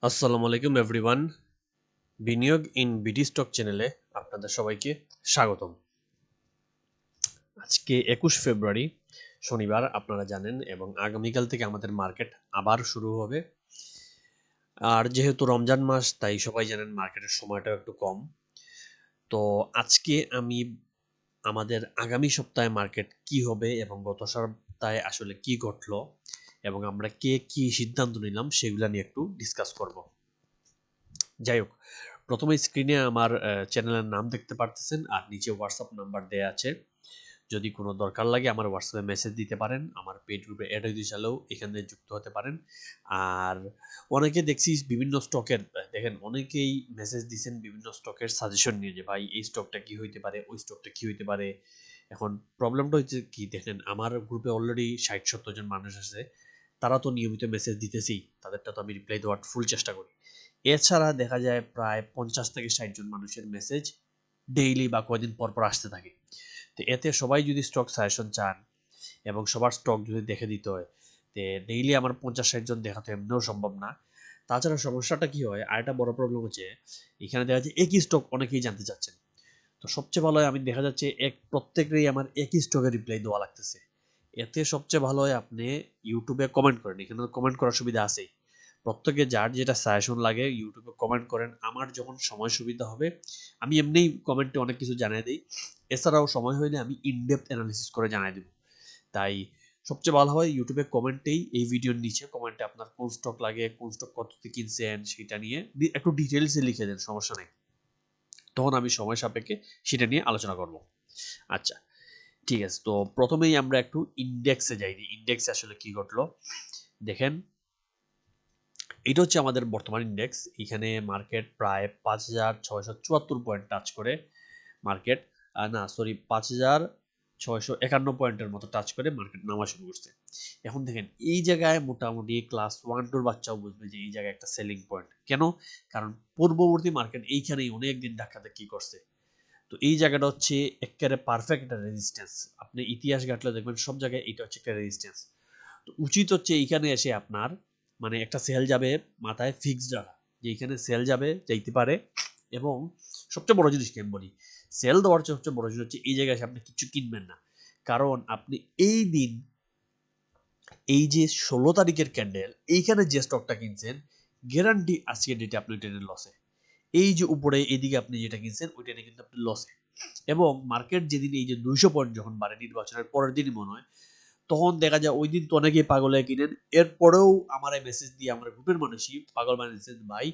আসসালামু আলাইকুম এভরিওয়ান। বিনিয়োগ ইন বিডি স্টক চ্যানেলে আপনাদের সবাইকে স্বাগতম। আজকে 21 ফেব্রুয়ারি শনিবার, আপনারা জানেন, এবং আগামীকাল থেকে আমাদের মার্কেট আবার শুরু হবে। আর যেহেতু রমজান মাস, তাই সবাই জানেন মার্কেটের সময়টাও একটু কম। তো আজকে আমি আমাদের আগামী সপ্তাহে মার্কেট কি হবে এবং গত সপ্তাহে আসলে কি ঘটলো এবং আমরা কে কি সিদ্ধান্ত নিলাম সেগুলো নিয়ে একটু ডিসকাস করব। যাই হোক, প্রথমে স্ক্রিনে আমার চ্যানেলের নাম দেখতে পারতেছেন আর নিচে হোয়াটসঅ্যাপ নাম্বার দেয়া আছে। যদি কোনো দরকার লাগে আমার হোয়াটসঅ্যাপে মেসেজ দিতে পারেন, আমার পেড গ্রুপে অ্যাড হইতে চাইলেও এখানে যুক্ত হতে পারেন। আর অনেকে দেখছি বিভিন্ন স্টকের, দেখেন অনেকেই মেসেজ দিচ্ছেন বিভিন্ন স্টকের সাজেশন নিয়ে, যে ভাই এই স্টকটা কি হইতে পারে, ওই স্টকটা কি হইতে পারে। এখন প্রবলেমটা হচ্ছে কি, দেখেন আমার গ্রুপে অলরেডি 60-70 জন মানুষ আছে, তারা তো নিয়মিত মেসেজ দিতেছেই, তাদেরটা তো আমি রিপ্লাই দেওয়ার ফুল চেষ্টা করি। এছাড়া দেখা যায় প্রায় 50 থেকে 60 জন মানুষের মেসেজ ডেইলি বা কয়দিন পর পর আসতে থাকে। তো এতে সবাই যদি স্টক সাজেশন চান এবং সবার স্টক যদি দেখে দিতে হয়, তো ডেইলি আমার 50-60 জন দেখা তো এমনিও সম্ভব না। তাছাড়া সমস্যাটা কি হয়, আরেকটা বড় প্রবলেম হচ্ছে এখানে দেখা যাচ্ছে একই স্টক অনেকেই জানতে চাচ্ছেন। তো সবচেয়ে ভালো হয়, আমি দেখা যাচ্ছে প্রত্যেকেরই আমার একই স্টকের রিপ্লাই দেওয়া লাগতেছে। এতে সবচেয়ে ভালো হয় আপনি ইউটিউবে কমেন্ট করেন, এখানে কমেন্ট করার সুবিধা আছেই। প্রত্যেকে যার যেটা সাজেশন লাগে ইউটিউবে কমেন্ট করেন, আমার যখন সময় সুবিধা হবে আমি এমনিই কমেন্টে অনেক কিছু জানিয়ে দিই। এছাড়াও সময় হইলে আমি ইনডেপথ অ্যানালিসিস করে জানিয়ে দেব। তাই সবচেয়ে ভালো হয় ইউটিউবে কমেন্টেই, এই ভিডিওর নিচে কমেন্টে আপনার কোন স্টক লাগে, কোন স্টক কততে কিনছেন সেটা নিয়ে একটু ডিটেলসে লিখে দেন, সমস্যা নেই। তখন আমি সময় সাপেক্ষে সেটা নিয়ে আলোচনা করব। আচ্ছা, ঠিক আছে। তো প্রথমেই আমরা একটু ইন্ডেক্সে যাই, ইন্ডেক্সে আসলে কি ঘটলো দেখেন। এটা হচ্ছে আমাদের বর্তমান ইন্ডেক্স। এখানে মার্কেট প্রায় 5,674 পয়েন্ট টাচ করে মার্কেট, না সরি, 5,651 পয়েন্টের মতো টাচ করে মার্কেট নামা শুরু করছে। এখন দেখেন এই জায়গায় মোটামুটি ক্লাস 1-2 বাচ্চাও বুঝবে যে এই জায়গায় একটা সেলিং পয়েন্ট। কেন? কারণ পূর্ববর্তী মার্কেট এইখানেই অনেক দিন ধাক্কাধাক্কি করছে। তো এই জায়গাটা হচ্ছে একেবারে পারফেক্ট একটা রেজিস্ট্যান্স। আপনি ইতিহাস ঘাটলে দেখবেন সব জায়গায় এটা হচ্ছে একটা রেজিস্ট্যান্স। তো উচিত হচ্ছে এইখানে এসে আপনার মানে একটা সেল যাবে মাথায় ফিক্সড রাখা, যে এইখানে সেল যাবে যাইতে পারে। এবং সবচেয়ে বড় জিনিস কি আমি বলি, সেল দেওয়ার চেয়ে সবচেয়ে বড় জিনিস হচ্ছে এই জায়গায় এসে আপনি কিছু কিনবেন না। কারণ আপনি এই দিন, এই যে 16 তারিখের ক্যান্ডেল, এইখানে যে স্টকটা কিনছেন, গ্যারান্টি আজকের ডেটে আপনি ট্রেনের লসে। এই যে উপরে এদিকে আপনি যেটা কিনছেন ওইটা নিয়ে কিন্তু আপনি লসে। এবং মার্কেট যেদিন এই যে 200 পয়েন্ট যখন বাড়ে নির্বাচনের পরের দিনই মনে হয়, তখন দেখা যায় ওই দিন তো অনেকেই পাগল হয়ে কিনেন। এরপরেও আমার এই মেসেজ দিয়ে আমার গ্রুপের মানুষই পাগল বানিয়েছেন, ভাই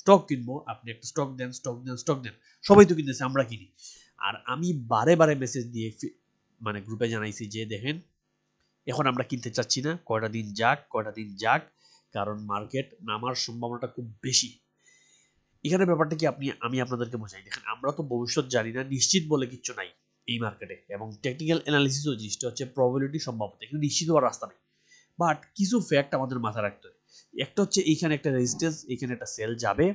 স্টক কিনবো, আপনি একটা স্টক দেন, স্টক দেন, স্টক দেন। সবাই তো কিনতেছে, আমরা কিনি। আর আমি বারে বারে মেসেজ দিয়ে মানে গ্রুপে জানাইছি যে দেখেন, এখন আমরা কিনতে চাচ্ছি না, কয়টা দিন যাক, কয়টা দিন যাক, কারণ মার্কেট নামার সম্ভাবনাটা খুব বেশি। এখানে ব্যাপারটা কি, আমি আপনাদেরকে বোঝাই, দেখেন আমরা তো ভবিষ্যৎ জানি না, নিশ্চিত বলে কিচ্ছু নাই এই মার্কেটে। এবং টেকনিক্যাল অ্যানালিসিসও জিনিসটা হচ্ছে প্রবাবিলিটি, সম্ভাবনা, এখানে নিশ্চিত হওয়ার রাস্তা নেই। বাট কিছু ফ্যাক্ট আমাদের মাথায় রাখতে হয়। একটা হচ্ছে এইখানে একটা রেজিস্ট্যান্স, এইখানে একটা সেল যাবে।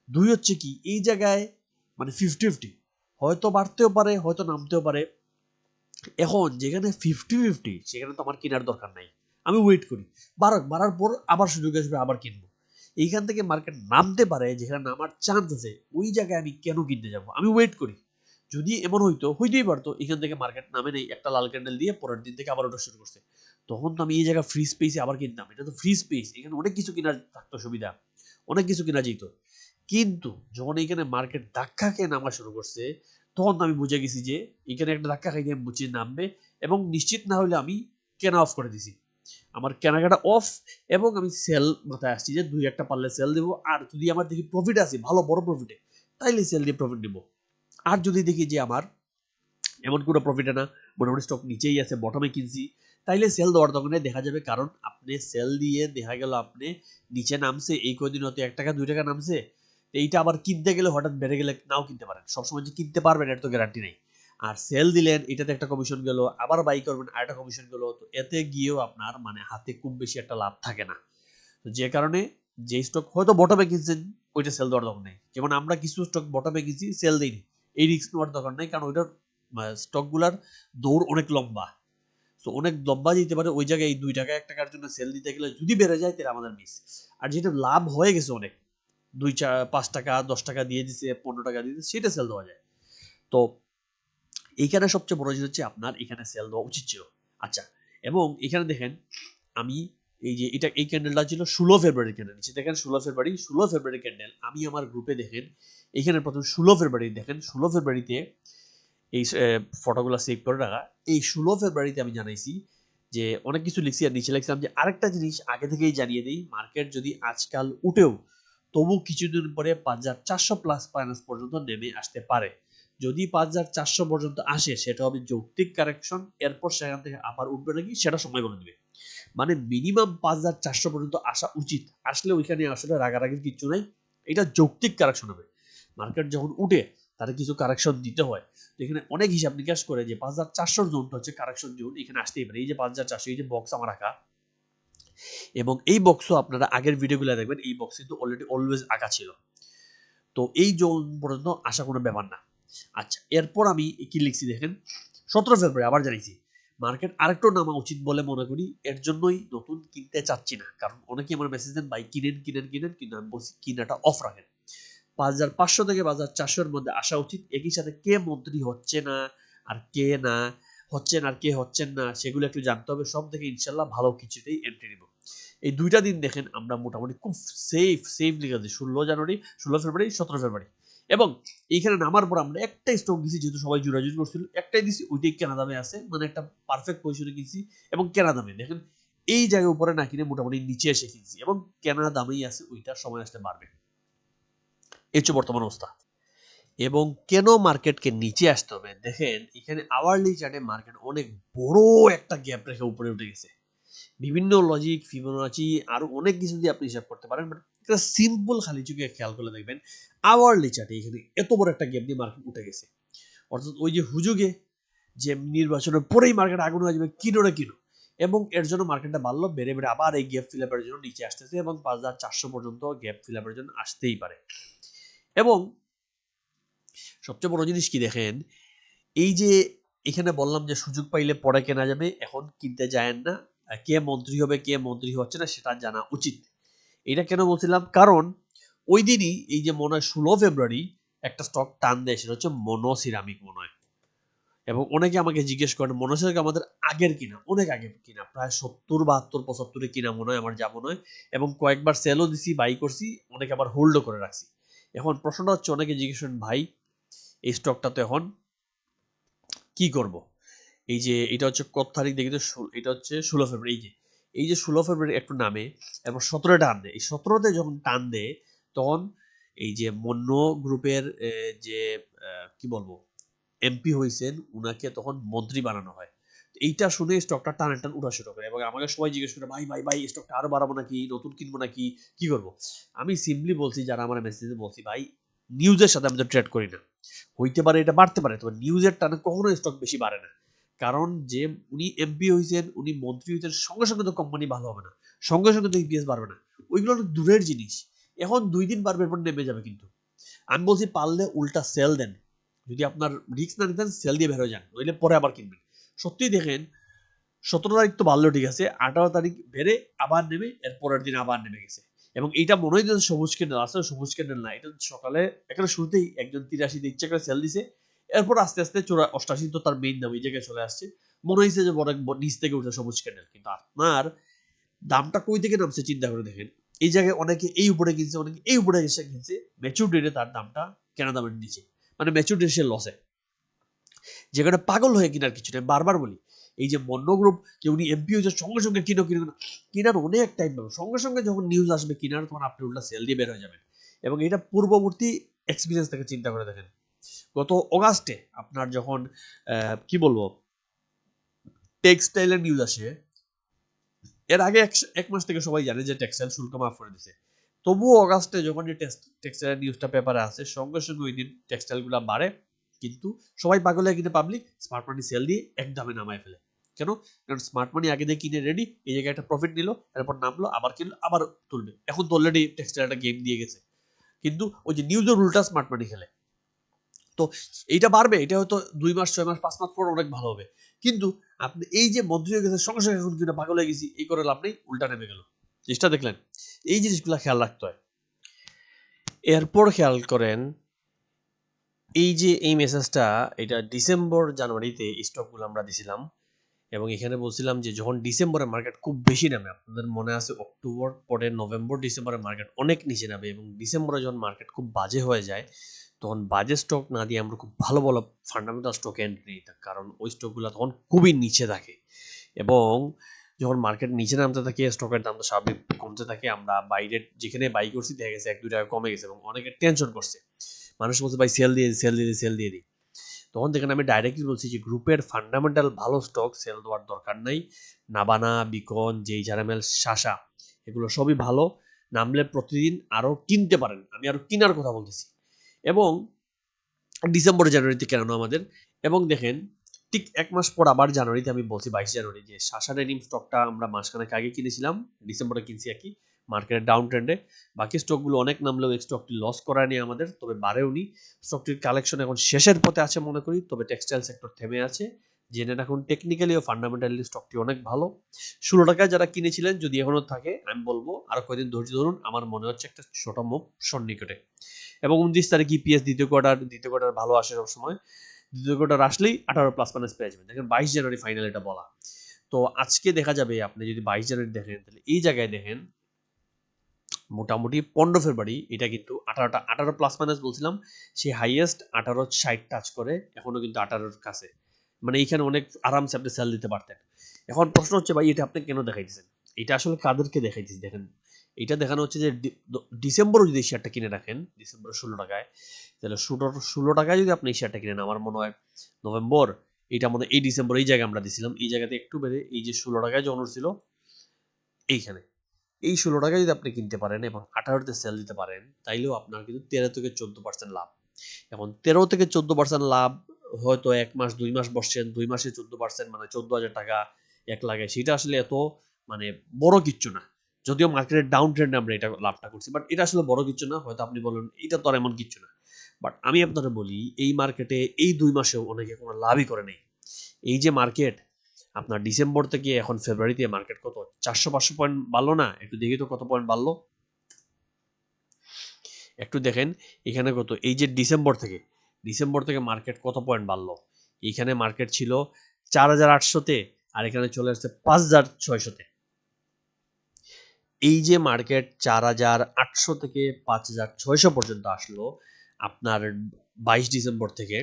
দুই হচ্ছে কি, এই জায়গায় মানে 50-50, হয়তো বাড়তেও পারে, হয়তো নামতেও পারে। এখন যেখানে 50-50, সেখানে তো আমার কেনার দরকার নাই, আমি ওয়েট করি, বাড়ার পর আবার সুযোগ আসবে, আবার কিনবো। এইখান থেকে মার্কেট নামতে পারে, যেখানে নামার চান্স আছে, ওই জায়গায় আমি কেন কিনতে যাব, আমি ওয়েট করি। যদি এমন হইতেই পারতো এখান থেকে মার্কেট নামে নেই, একটা লাল ক্যান্ডেল দিয়ে পরের দিন থেকে আবার ওটা শুরু করছে, তখন তো আমি এই জায়গায় ফ্রি স্পেসে আবার কিনতাম। এটা তো ফ্রি স্পেস, এখানে অনেক কিছু কেনার থাকতো, সুবিধা অনেক কিছু কেনা যেত। কিন্তু যখন এইখানে মার্কেট ধাক্কা খেয়ে নামা শুরু করছে, তখন তো আমি বুঝে গেছি যে এখানে একটা ধাক্কা খাইতে আমি বুঝে নামবে। এবং নিশ্চিত না হলে আমি কেনা অফ করে দিছি, আমার কেনাকাটা অফ। এবং আমি সেল মাথায় আসছি যে দুই একটা পারলে সেল দেবো, আর যদি আমার দেখি প্রফিট আছে ভালো বড় প্রফিটে, তাইলে সেল দিয়ে প্রফিট নেবো। আর যদি দেখি যে আমার এমন কোনো প্রফিটে না, মোটামুটি স্টক নিচেই আছে, বটমে কিনছি, তাইলে সেল দেওয়ার দোকানে দেখা যাবে। কারণ আপনি সেল দিয়ে দেখা গেল আপনি নিচে নামছে, এই কদিন হতে 1 টাকা 2 টাকা নামছে, এইটা আবার কিনতে গেলে হঠাৎ বেড়ে গেলে নাও কিনতে পারেন, সবসময় যে কিনতে পারবেন এর তো গ্যারান্টি নেই। আর সেল দিলেন, এটাতে একটা কমিশন গেল, আবার বাই করবেন আর একটা কমিশন গেল, তো এতে গিয়েও আপনার মানে হাতে খুব বেশি একটা লাভ থাকে না। তো যে কারণে যে স্টক হয়তো বটমে কিনছেন, ওইটা সেল দেওয়ার দরকার নেই। যেমন আমরা কিছু স্টক বটমে কিনছি, সেল দিইনি, এই রিস্ক নেওয়ার দরকার নেই, কারণ ওইটার স্টকগুলার দৌড় অনেক লম্বা। তো অনেক লম্বা যেতে পারে, ওই জায়গায় এই 2 টাকা 1 টাকার জন্য সেল দিতে গেলে যদি বেড়ে যায় তাহলে আমাদের মিস। আর যেটা লাভ হয়ে গেছে অনেক, 5 টাকা 10 টাকা দিয়ে দিছে, 15 টাকা দিয়ে দিছে, সেটা সেল দেওয়া যায়। তো এইখানে সবচেয়ে বড় জিনিস হচ্ছে আপনার এখানে সেল দেওয়া উচিত ছিল। আচ্ছা, এবং এখানে দেখেন আমি এই যে এই ক্যান্ডেলটা ছিল 16 ফেব্রুয়ারি ক্যান্ডেল, নিচে দেখেন 16 ফেব্রুয়ারি ক্যান্ডেল। আমি আমার গ্রুপে দেখেন এখানে প্রথম 16 ফেব্রুয়ারি দেখেন, 16 ফেব্রুয়ারিতে এই ফটোগুলো সেভ করে রাখা। এই 16 ফেব্রুয়ারিতে আমি জানাইছি যে অনেক কিছু লিখছি, আর নিচে লিখছিলাম যে আরেকটা জিনিস আগে থেকেই জানিয়ে দিই, মার্কেট যদি আজকাল উঠেও তবু কিছুদিন পরে 5400 প্লাস মাইনাস পর্যন্ত নেমে আসতে পারে। যদি 5400 পর্যন্ত আসে সেটা হবে যৌক্তিক কারেকশন, এরপর সেখান থেকে আবার উঠবে নাকি সেটা সময় বলে দিবে। মানে মিনিমাম 5400 পর্যন্ত আসা উচিত, আসলে ওইখানে আসলে রাগারাগির কিছু নাই, এটা যৌক্তিক কারেকশন হবে। মার্কেট যখন উঠে তার কিছু কারেকশন দিতে হয়, তো এখানে অনেক হিসাব নিকাশ করে যে 5400 জোনটা হচ্ছে কারেকশন জোন, এখানে আসতেই পারে। এই যে 5400, এই যে বক্স আমার রাখা, এবং এই বক্সও আপনারা আগের ভিডিওগুলো দেখবেন, এই বক্স কিন্তু অলরেডি অলওয়েজ আঁকা ছিল। তো এই জোন পর্যন্ত আসা কোনো ব্যাপার না। আচ্ছা, এরপর আমি কি লিখছি দেখেন, 17 ফেব্রুয়ারি আবার জানিয়েছি মার্কেট আরেকটু নামা উচিত বলে মনে করি, এর জন্যই নতুন কিনতে চাচ্ছি না। কারণ অনেকে আমার মেসেজ দেন ভাই কিনেন কিনেন কিনেন, কিন্তু আমি বলছি কিনাটা অফ রাখেন। 5500 থেকে 5400 মধ্যে আসা উচিত। একই সাথে কে মন্ত্রী হচ্ছে না আর কে না হচ্ছেন আর কে হচ্ছেন না সেগুলো একটু জানতে হবে। সব থেকে ইনশাল্লাহ ভালো কিছুতেই এন্ট্রি নিব। এই 2টা দিন দেখেন আমরা মোটামুটি খুব সেফ লিখেছি, 16 জানুয়ারি, 16 ফেব্রুয়ারি, 17 ফেব্রুয়ারি। এবং এইখানে নামার পর আমরা একটাই স্টক দিছি, যেহেতু সবাই জোরাজুরি করছিল, একটাই দিছি, ওইটাই কেনা দামে আছে, মানে একটা পারফেক্ট পজিশনে কিনছি এবং কেনা দামে দেখেন এই জায়গায় উপরে না কিনে মোটামুটি নিচে এসে কিনছি, এবং কেনা দামেই আছে, ওইটার সময় আসলে বাড়বে। এই হচ্ছে বর্তমান অবস্থা। এবং কেন মার্কেটকে নিচে আসতে হবে দেখেন, এখানে আওয়ারলি চার্টে মার্কেট অনেক বড় একটা গ্যাপ রেখে উপরে উঠে গেছে। বিভিন্ন লজিক, ফিবোনাচি, আরো অনেক কিছু দিয়ে আপনি হিসাব করতে পারেন, বাট একটা সিম্পল খালি চোখে খেয়াল করে দেখবেন আওয়ারলি চার্টে এখানে এত বড় একটা গ্যাপ দিয়ে মার্কেট উঠে গেছে। অর্থাৎ ওই যে হুজুগে যে নির্বাচনের পরেই মার্কেট আগুন হয়ে যাবে, কিনো না কিনো, এবং এর জন্য মার্কেটটা বাড়লো, বেড়ে বেড়ে আবার এই গ্যাপ ফিল আপের জন্য নিচে আসতেছে, এবং 5400 পর্যন্ত গ্যাপ ফিল আপের জন্য আসতেই পারে। এবং সবচেয়ে বড় জিনিস কি দেখেন, এই যে এখানে বললাম যে সুযোগ পাইলে পরে কেনা যাবে, এখন কিনতে যায়েন না। কে মন্ত্রী হবে কে মন্ত্রী হচ্ছে না সেটা জানা উচিত। এটা কেন বলছিলাম, কারণ ওই দিনই এই যে মনে হয় 16 ফেব্রুয়ারি একটা স্টক টান দেয়, সেটা হচ্ছে মনোসিরামিক মনে হয়। এবং অনেকে আমাকে জিজ্ঞেস করেন মনোসিরামিক আমাদের আগের কিনা, অনেক আগে কিনা, প্রায় 70 72 75 কিনা মনে হয় আমার, যা মনে হয়। এবং কয়েকবার সেলও দিছি, বাই করছি, অনেকে আবার হোল্ডও করে রাখছি। এখন প্রশ্নটা হচ্ছে, অনেকে জিজ্ঞেস করেন ভাই এই স্টকটা তো এখন কি করব? এই যে এটা হচ্ছে কত তারিখ দেখি তো, এটা হচ্ছে 16 ফেব্রুয়ারি। এই যে 16 ফেব্রুয়ারি একটু নামে, এরপর 17 টান দেয়। এই 17তে যখন টান দেয় তখন এই যে মন্য গ্রুপের যে কি বলবো এমপি হয়েছেন, উনাকে তখন মন্ত্রী বানানো হয়। এইটা শুনে স্টকটা টান টান উঠা শুরু করে, এবং আমাকে সবাই জিজ্ঞেস করে ভাই ভাই ভাই স্টকটা আরো বাড়াবো নাকি, নতুন কিনবো নাকি, কি করবো? আমি সিম্পলি বলছি, যারা আমার মেসেজে বলছি ভাই নিউজের সাথে আমি তো ট্রেড করি না, হইতে পারে এটা বাড়তে পারে, তবে নিউজের টানে কখনো স্টক বেশি বাড়ে না। কারণ যে উনি এমপি হয়েছেন, উনি মন্ত্রী হয়েছেন, সঙ্গে সঙ্গে তো কোম্পানি ভালো হবে না, সঙ্গে সঙ্গে তো ইপিএস বাড়বে না, ওইগুলো অনেক দূরের জিনিস। এখন 2 দিন বাড়বে, এরপর নেমে যাবে। কিন্তু আমি বলছি পারলে উল্টা সেল দেন, যদি আপনার রিস্ক না নিতেন সেল দিয়ে বের হয়ে যান, নইলে পরে আবার কিনবেন। সত্যিই দেখেন 17 তারিখ তো বাড়লো ঠিক আছে, 18 তারিখ বেড়ে আবার নেমে, এর পরের দিন আবার নেমে গেছে। এবং এইটা মনে হয় সবুজ ক্যান্ডেল, আসলে সবুজ ক্যান্ডেল না, এটা সকালে এখানে শুরুতেই একজন 83 ইচ্ছা করে সেল দিছে, এরপর আস্তে আস্তে 88 তো তার মেইন দাম এই জায়গায় চলে আসছে, মনে হয়েছে যে বড় নিচ থেকে উঠে সবুজ ক্যান্ডেল। কিন্তু আপনার দামটা কই থেকে নামছে চিন্তা করে দেখেন, এই জায়গায় অনেকে এই উপরে কিনছে, অনেকে এই উপরে এসে কিনছে, ম্যাচুর ডেটে তার দামটা কেনা দামের নিচে, মানে ম্যাচুর ডেটে সে লসে, যেখানে পাগল হয়ে কেনার কিছু নেই। বারবার বলি এই যে মন্য গ্রুপ, যে উনি এমপি হয়েছে সঙ্গে সঙ্গে কিনো কিনো না, কেনার অনেক টাইম পাবে, সঙ্গে সঙ্গে যখন নিউজ আসবে কিনার, তখন আপনি উল্টা সেল দিয়ে বের হয়ে যাবেন। এবং এটা পূর্ববর্তী এক্সপিরিয়েন্স থেকে চিন্তা করে দেখেন, গত অগাস্টে আপনার যখন কি বলবো টেক্সটাইলের নিউজ আসে, এর আগে 1 মাস থেকে সবাই জানে যে টেক্সটাইল শুল্ক মাফ করে দিছে, তবুও অগাস্টে যখন যে টেক্সটাইল নিউজটা পেপারে আসে, সঙ্গে সঙ্গে ওই দিন টেক্সটাইলগুলো বাড়ে। কিন্তু সবাই পাগল হয়ে কিনে পাবলিক স্মার্ট মানি সেল দিয়ে এক দামে নামায় ফেলে। কেন? কারণ স্মার্ট মানি আগে দিয়ে কিনে রেডি, এই জায়গায় একটা প্রফিট নিল, এরপর নামলো, আবার কিনলো, আবার তুলবে। এখন তো অলরেডি টেক্সটাইল একটা গেম দিয়ে গেছে, কিন্তু ওই যে নিউজের উল্টা স্মার্ট মানি খেলে। তো এইটা বাড়বে, এটা হয়তো 2 মাস 6 মাস 5 মাস পর অনেক ভালো হবে, কিন্তু আপনি এই যে মন্ত্রী হয়ে গেছে সঙ্গে সঙ্গে এখন কিনা পাগল হয়ে গেছি এই করে লাভ নেই, উল্টা নেমে গেল। জিনিসটা দেখলেন? এই জিনিসগুলো খেয়াল রাখতে হয়। এরপর খেয়াল করেন এই যে এই মেসেজটা, এটা ডিসেম্বর জানুয়ারিতে স্টকগুলো আমরা দিছিলাম এবং এখানে বলছিলাম যে যখন ডিসেম্বরে মার্কেট খুব বেশি নামে, আপনাদের মনে আছে অক্টোবর পরে নভেম্বর ডিসেম্বরে মার্কেট অনেক নিচে নামে এবং ডিসেম্বরে যখন মার্কেট খুব বাজে হয়ে যায় তখন বাজে স্টক না দিয়ে আমরা খুব ভালো ভালো ফান্ডামেন্টাল স্টক এন্ট্রি নিই, কারণ ওই স্টকগুলো তখন খুবই নিচে থাকে এবং যখন মার্কেট নিচে নামতে থাকে স্টকের দাম তো স্বাভাবিক কমতে থাকে। আমরা বাইরে যেখানে বাই করছি দেখা গেছে 1-2 টাকা কমে গেছে এবং অনেকে টেনশন করছে, মানুষ বলছে ভাই সেল দিয়ে সেল দিয়ে দিই। তখন দেখেন আমি ডাইরেক্টলি বলছি যে গ্রুপের ফান্ডামেন্টাল ভালো স্টক সেল দেওয়ার দরকার নাই। নাবানা, বিকন, জেইচারএমএল, শাসা এগুলো সবই ভালো, নামলে প্রতিদিন আরো কিনতে পারেন। আমি আরো কেনার কথা বলতেছি এবং ডিসেম্বর জানুয়ারিতে কেন আমাদের। এবং দেখেন ঠিক 1 মাস পর আবার জানুয়ারিতে আমি বলছি 22 জানুয়ারি যে শাসা ডেনিম স্টকটা আমরা মাসখানেক আগে কিনেছিলাম, ডিসেম্বরে কিনছি আর কি মার্কেটের ডাউন ট্রেন্ডে। বাকি স্টকগুলো অনেক নামলেও এই স্টকটি লস করায়নি আমাদের, তবে বাড়েওনি। স্টকটির কালেকশন এখন শেষের পথে আছে মনে করি, তবে টেক্সটাইল সেক্টর থেমে আছে। জেনে রাখুন টেকনিক্যালি ও ফান্ডামেন্টালি স্টকটি অনেক ভালো। 16 টাকায় যারা কিনেছিলেন যদি এখনো থাকে আমি বলবো আরো কয়েকদিন ধৈর্য ধরুন, আমার মনে হচ্ছে একটা ছোট মুভ সন্নিকটে। এবং 29 তারিখ ইপিএস দ্বিতীয় কোয়ার্টার ভালো আসে সবসময়। দ্বিতীয় কোয়ার্টার আসলেই 18+ পেয়ে যাবেন। দেখেন 22 জানুয়ারি ফাইনাল এটা বলা। তো আজকে দেখা যাবে আপনি যদি 22 জানুয়ারি দেখেন তাহলে এই জায়গায় দেখেন মোটামুটি 15 ফেব্রুয়ারি এটা কিন্তু 18+ বলছিলাম, সেই হাইয়েস্ট 1860 টাচ করে এখনো কিন্তু 18-র কাছে, মানে এইখানে অনেক আরামসে আপনি সেল দিতে পারতেন। এখন প্রশ্ন হচ্ছে ভাই এটা আপনি কেন দেখাইতেছেন? এটা আসলে কাদেরকে দেখাইতেছি দেখেন, এটা দেখানো হচ্ছে যে ডিসেম্বরে যদি শেয়ারটা কিনে রাখেন ডিসেম্বর 16 টাকায়, তাহলে 16 টাকায় যদি আপনি এই শেয়ারটা কিনেন আমার মনে হয় নভেম্বর, এটা মনে হয় এই ডিসেম্বর এই জায়গায় আমরা দিছিলাম, এই জায়গাতে একটু বেড়ে এই যে 16 টাকায় যখন ছিল এইখানে, এই 16 টাকায় যদি আপনি কিনতে পারেন এবং 18তে সেল দিতে পারেন তাইলেও আপনার কিন্তু 13-14% লাভ। এখন 13-14% লাভ হয়তো 1 মাস 2 মাস বসছেন, 2 মাসে 14% মানে 14,000 টাকা 1 লাখে, সেটা আসলে এত মানে বড় কিচ্ছু না। যদিও মার্কেটের ডাউন ট্রেন্ডে আমরা এটা লাভটা করছি, বাট এটা আসলে বড় কিছু না। হয়তো আপনি বলেন এটা তো আর এমন কিছু না, বাট আমি আপনাকে বলি এই মার্কেটে এই 2 মাসেও অনেকে কোনো লাভই করে নাই। এই যে মার্কেট আপনার ডিসেম্বর থেকে এখন ফেব্রুয়ারিতে মার্কেট কত 400-500 পয়েন্ট বাড়লো না? একটু দেখি তো কত পয়েন্ট বাড়লো, একটু দেখেন এখানে কত, এই যে ডিসেম্বর থেকে মার্কেট কত পয়েন্ট বাড়লো। এখানে মার্কেট ছিল 4,800-তে আর এখানে চলে আসছে 5,600-তে। এই যে মার্কেট 4,800 থেকে 5,600 পর্যন্ত আসলো আপনার 22 ডিসেম্বর থেকে,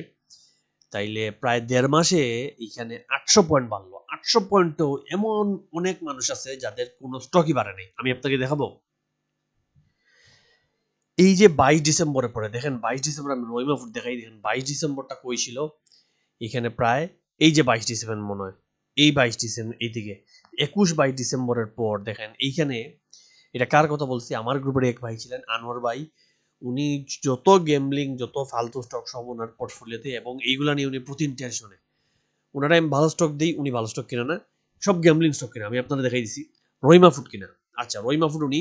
তাইলে প্রায় 1.5 মাসে এখানে 800 পয়েন্ট বাড়লো। 800 পয়েন্টও এমন অনেক মানুষ আছে যাদের কোনো স্টকই বাড়ে নাই। আমি আপনাকে দেখাবো এই যে 22 ডিসেম্বরের পরে দেখেন 22 ডিসেম্বর আমি রহিমা ফুড দেখাই, দেখেন 22 ডিসেম্বরটা কই ছিল এখানে প্রায় এই যে 22 ডিসেম্বর মনে হয় এই 22 ডিসেম্বর এইদিকে 21-22 ডিসেম্বরের পর দেখেন এইখানে, এটা কার কথা বলছি আমার গ্রুপের এক ভাই ছিলেন আনোয়ার ভাই, উনি যত গেমলিং যত ফালতু স্টক সব ওনার পোর্টফোলিওতে এবং এইগুলা নিয়ে উনি প্রতিদিন টেনশনে। ওনারা আমি ভালো স্টক দিই উনি ভালো স্টক কিনে না, সব গেমলিং স্টক কিনা। আমি আপনারা দেখাই দিছি রহিমা ফুড কিনা। আচ্ছা রহিমা ফুড উনি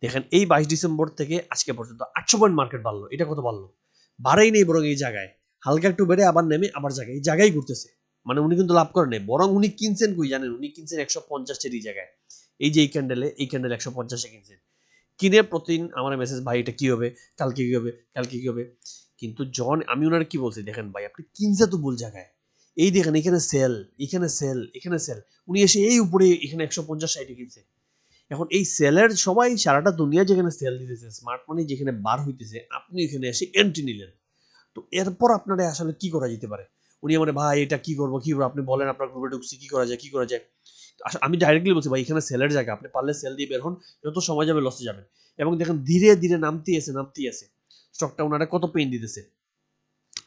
দেখেন এই 22 ডিসেম্বর থেকে আজকে পর্যন্ত 800 পয়েন্ট মার্কেট বাড়লো। এটা কত বাড়লো? বাড়াই নেই, বরং এই জায়গায় হালকা একটু বেড়ে আবার নেমে আবার জায়গায় এই জায়গায় ঘুরতেছে, মানে উনি কিন্তু লাভ করে নেই, বরং উনি কিনছেন কই জানেন? উনি কিনছেন 150-এর এই জায়গায়, এই যে এই ক্যান্ডেলে 150-এ কিনছেন, কিনে প্রতিদিন আমার মেসেজ ভাই এটা কি হবে, কালকে কি হবে, কালকে কি হবে। কিন্তু জন আমি ওনার কি বলছি দেখেন ভাই আপনি কিনছে তো ভুল জায়গায়, এই দেখেন এখানে সেল এখানে সেল এখানে সেল, উনি এসে এই উপরে এখানে 150-60 কিনছে। এখন এই সেলের সবাই সারাটা দুনিয়া যেখানে সেল দিতেছে স্মার্ট মানি যেখানে বার হইতেছে আপনি এখানে এসে এন্ট্রি নিলেন, তো এরপর আপনারা আসলে কি করা যেতে পারে? উনি আমার ভাই এটা কি করবো কি করবো আপনি বলেন আপনার গ্রুপে ঢুকছি কি করা যায় কি করা যায়। আমি ডাইরেক্টলি বলছি ভাই এখানে সেলের জায়গা, আপনি পারলে সেল দিয়ে বের হন, যত সময় যাবে লসে যাবেন। এবং দেখেন ধীরে ধীরে নামতেই আছে স্টকটা, ওনারা কত পেইন দিতেছে।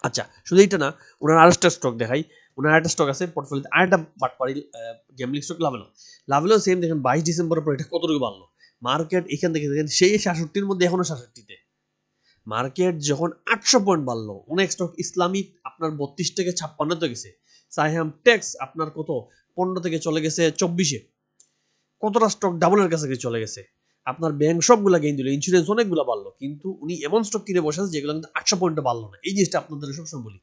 আচ্ছা শুধু এইটা না, ওনার আরেকটা স্টক দেখাই, ওনার আরেকটা স্টক আছে পোর্টফোলিওতে আরেকটা বাটপারি গেমলিং স্টক লাভেলো সেম দেখেন 22 ডিসেম্বরের পর এটা কতটুকু বাড়লো। মার্কেট এখান থেকে দেখেন সেই 66-র মধ্যে এখনো 66-তে, মার্কেট যখন 800 পয়েন্ট বাড়লো অনেক স্টক ইসলামিক আপনার 32 থেকে 56-তে গেছে, সাইহাম টেক্স আপনার কত 15 থেকে চলে গেছে 24-এ, কতটা স্টক ডাবলের কাছাকাছি চলে গেছে। আপনার ব্যাংক সবগুলা গেইন দিল, ইন্স্যুরেন্স অনেকগুলো বাড়লো, কিন্তু উনি এমন স্টক কিনে বসে আছে যেগুলো কিন্তু 800 পয়েন্টে বাড়লো না। এই জিনিসটা আপনাদের সবসময় বলি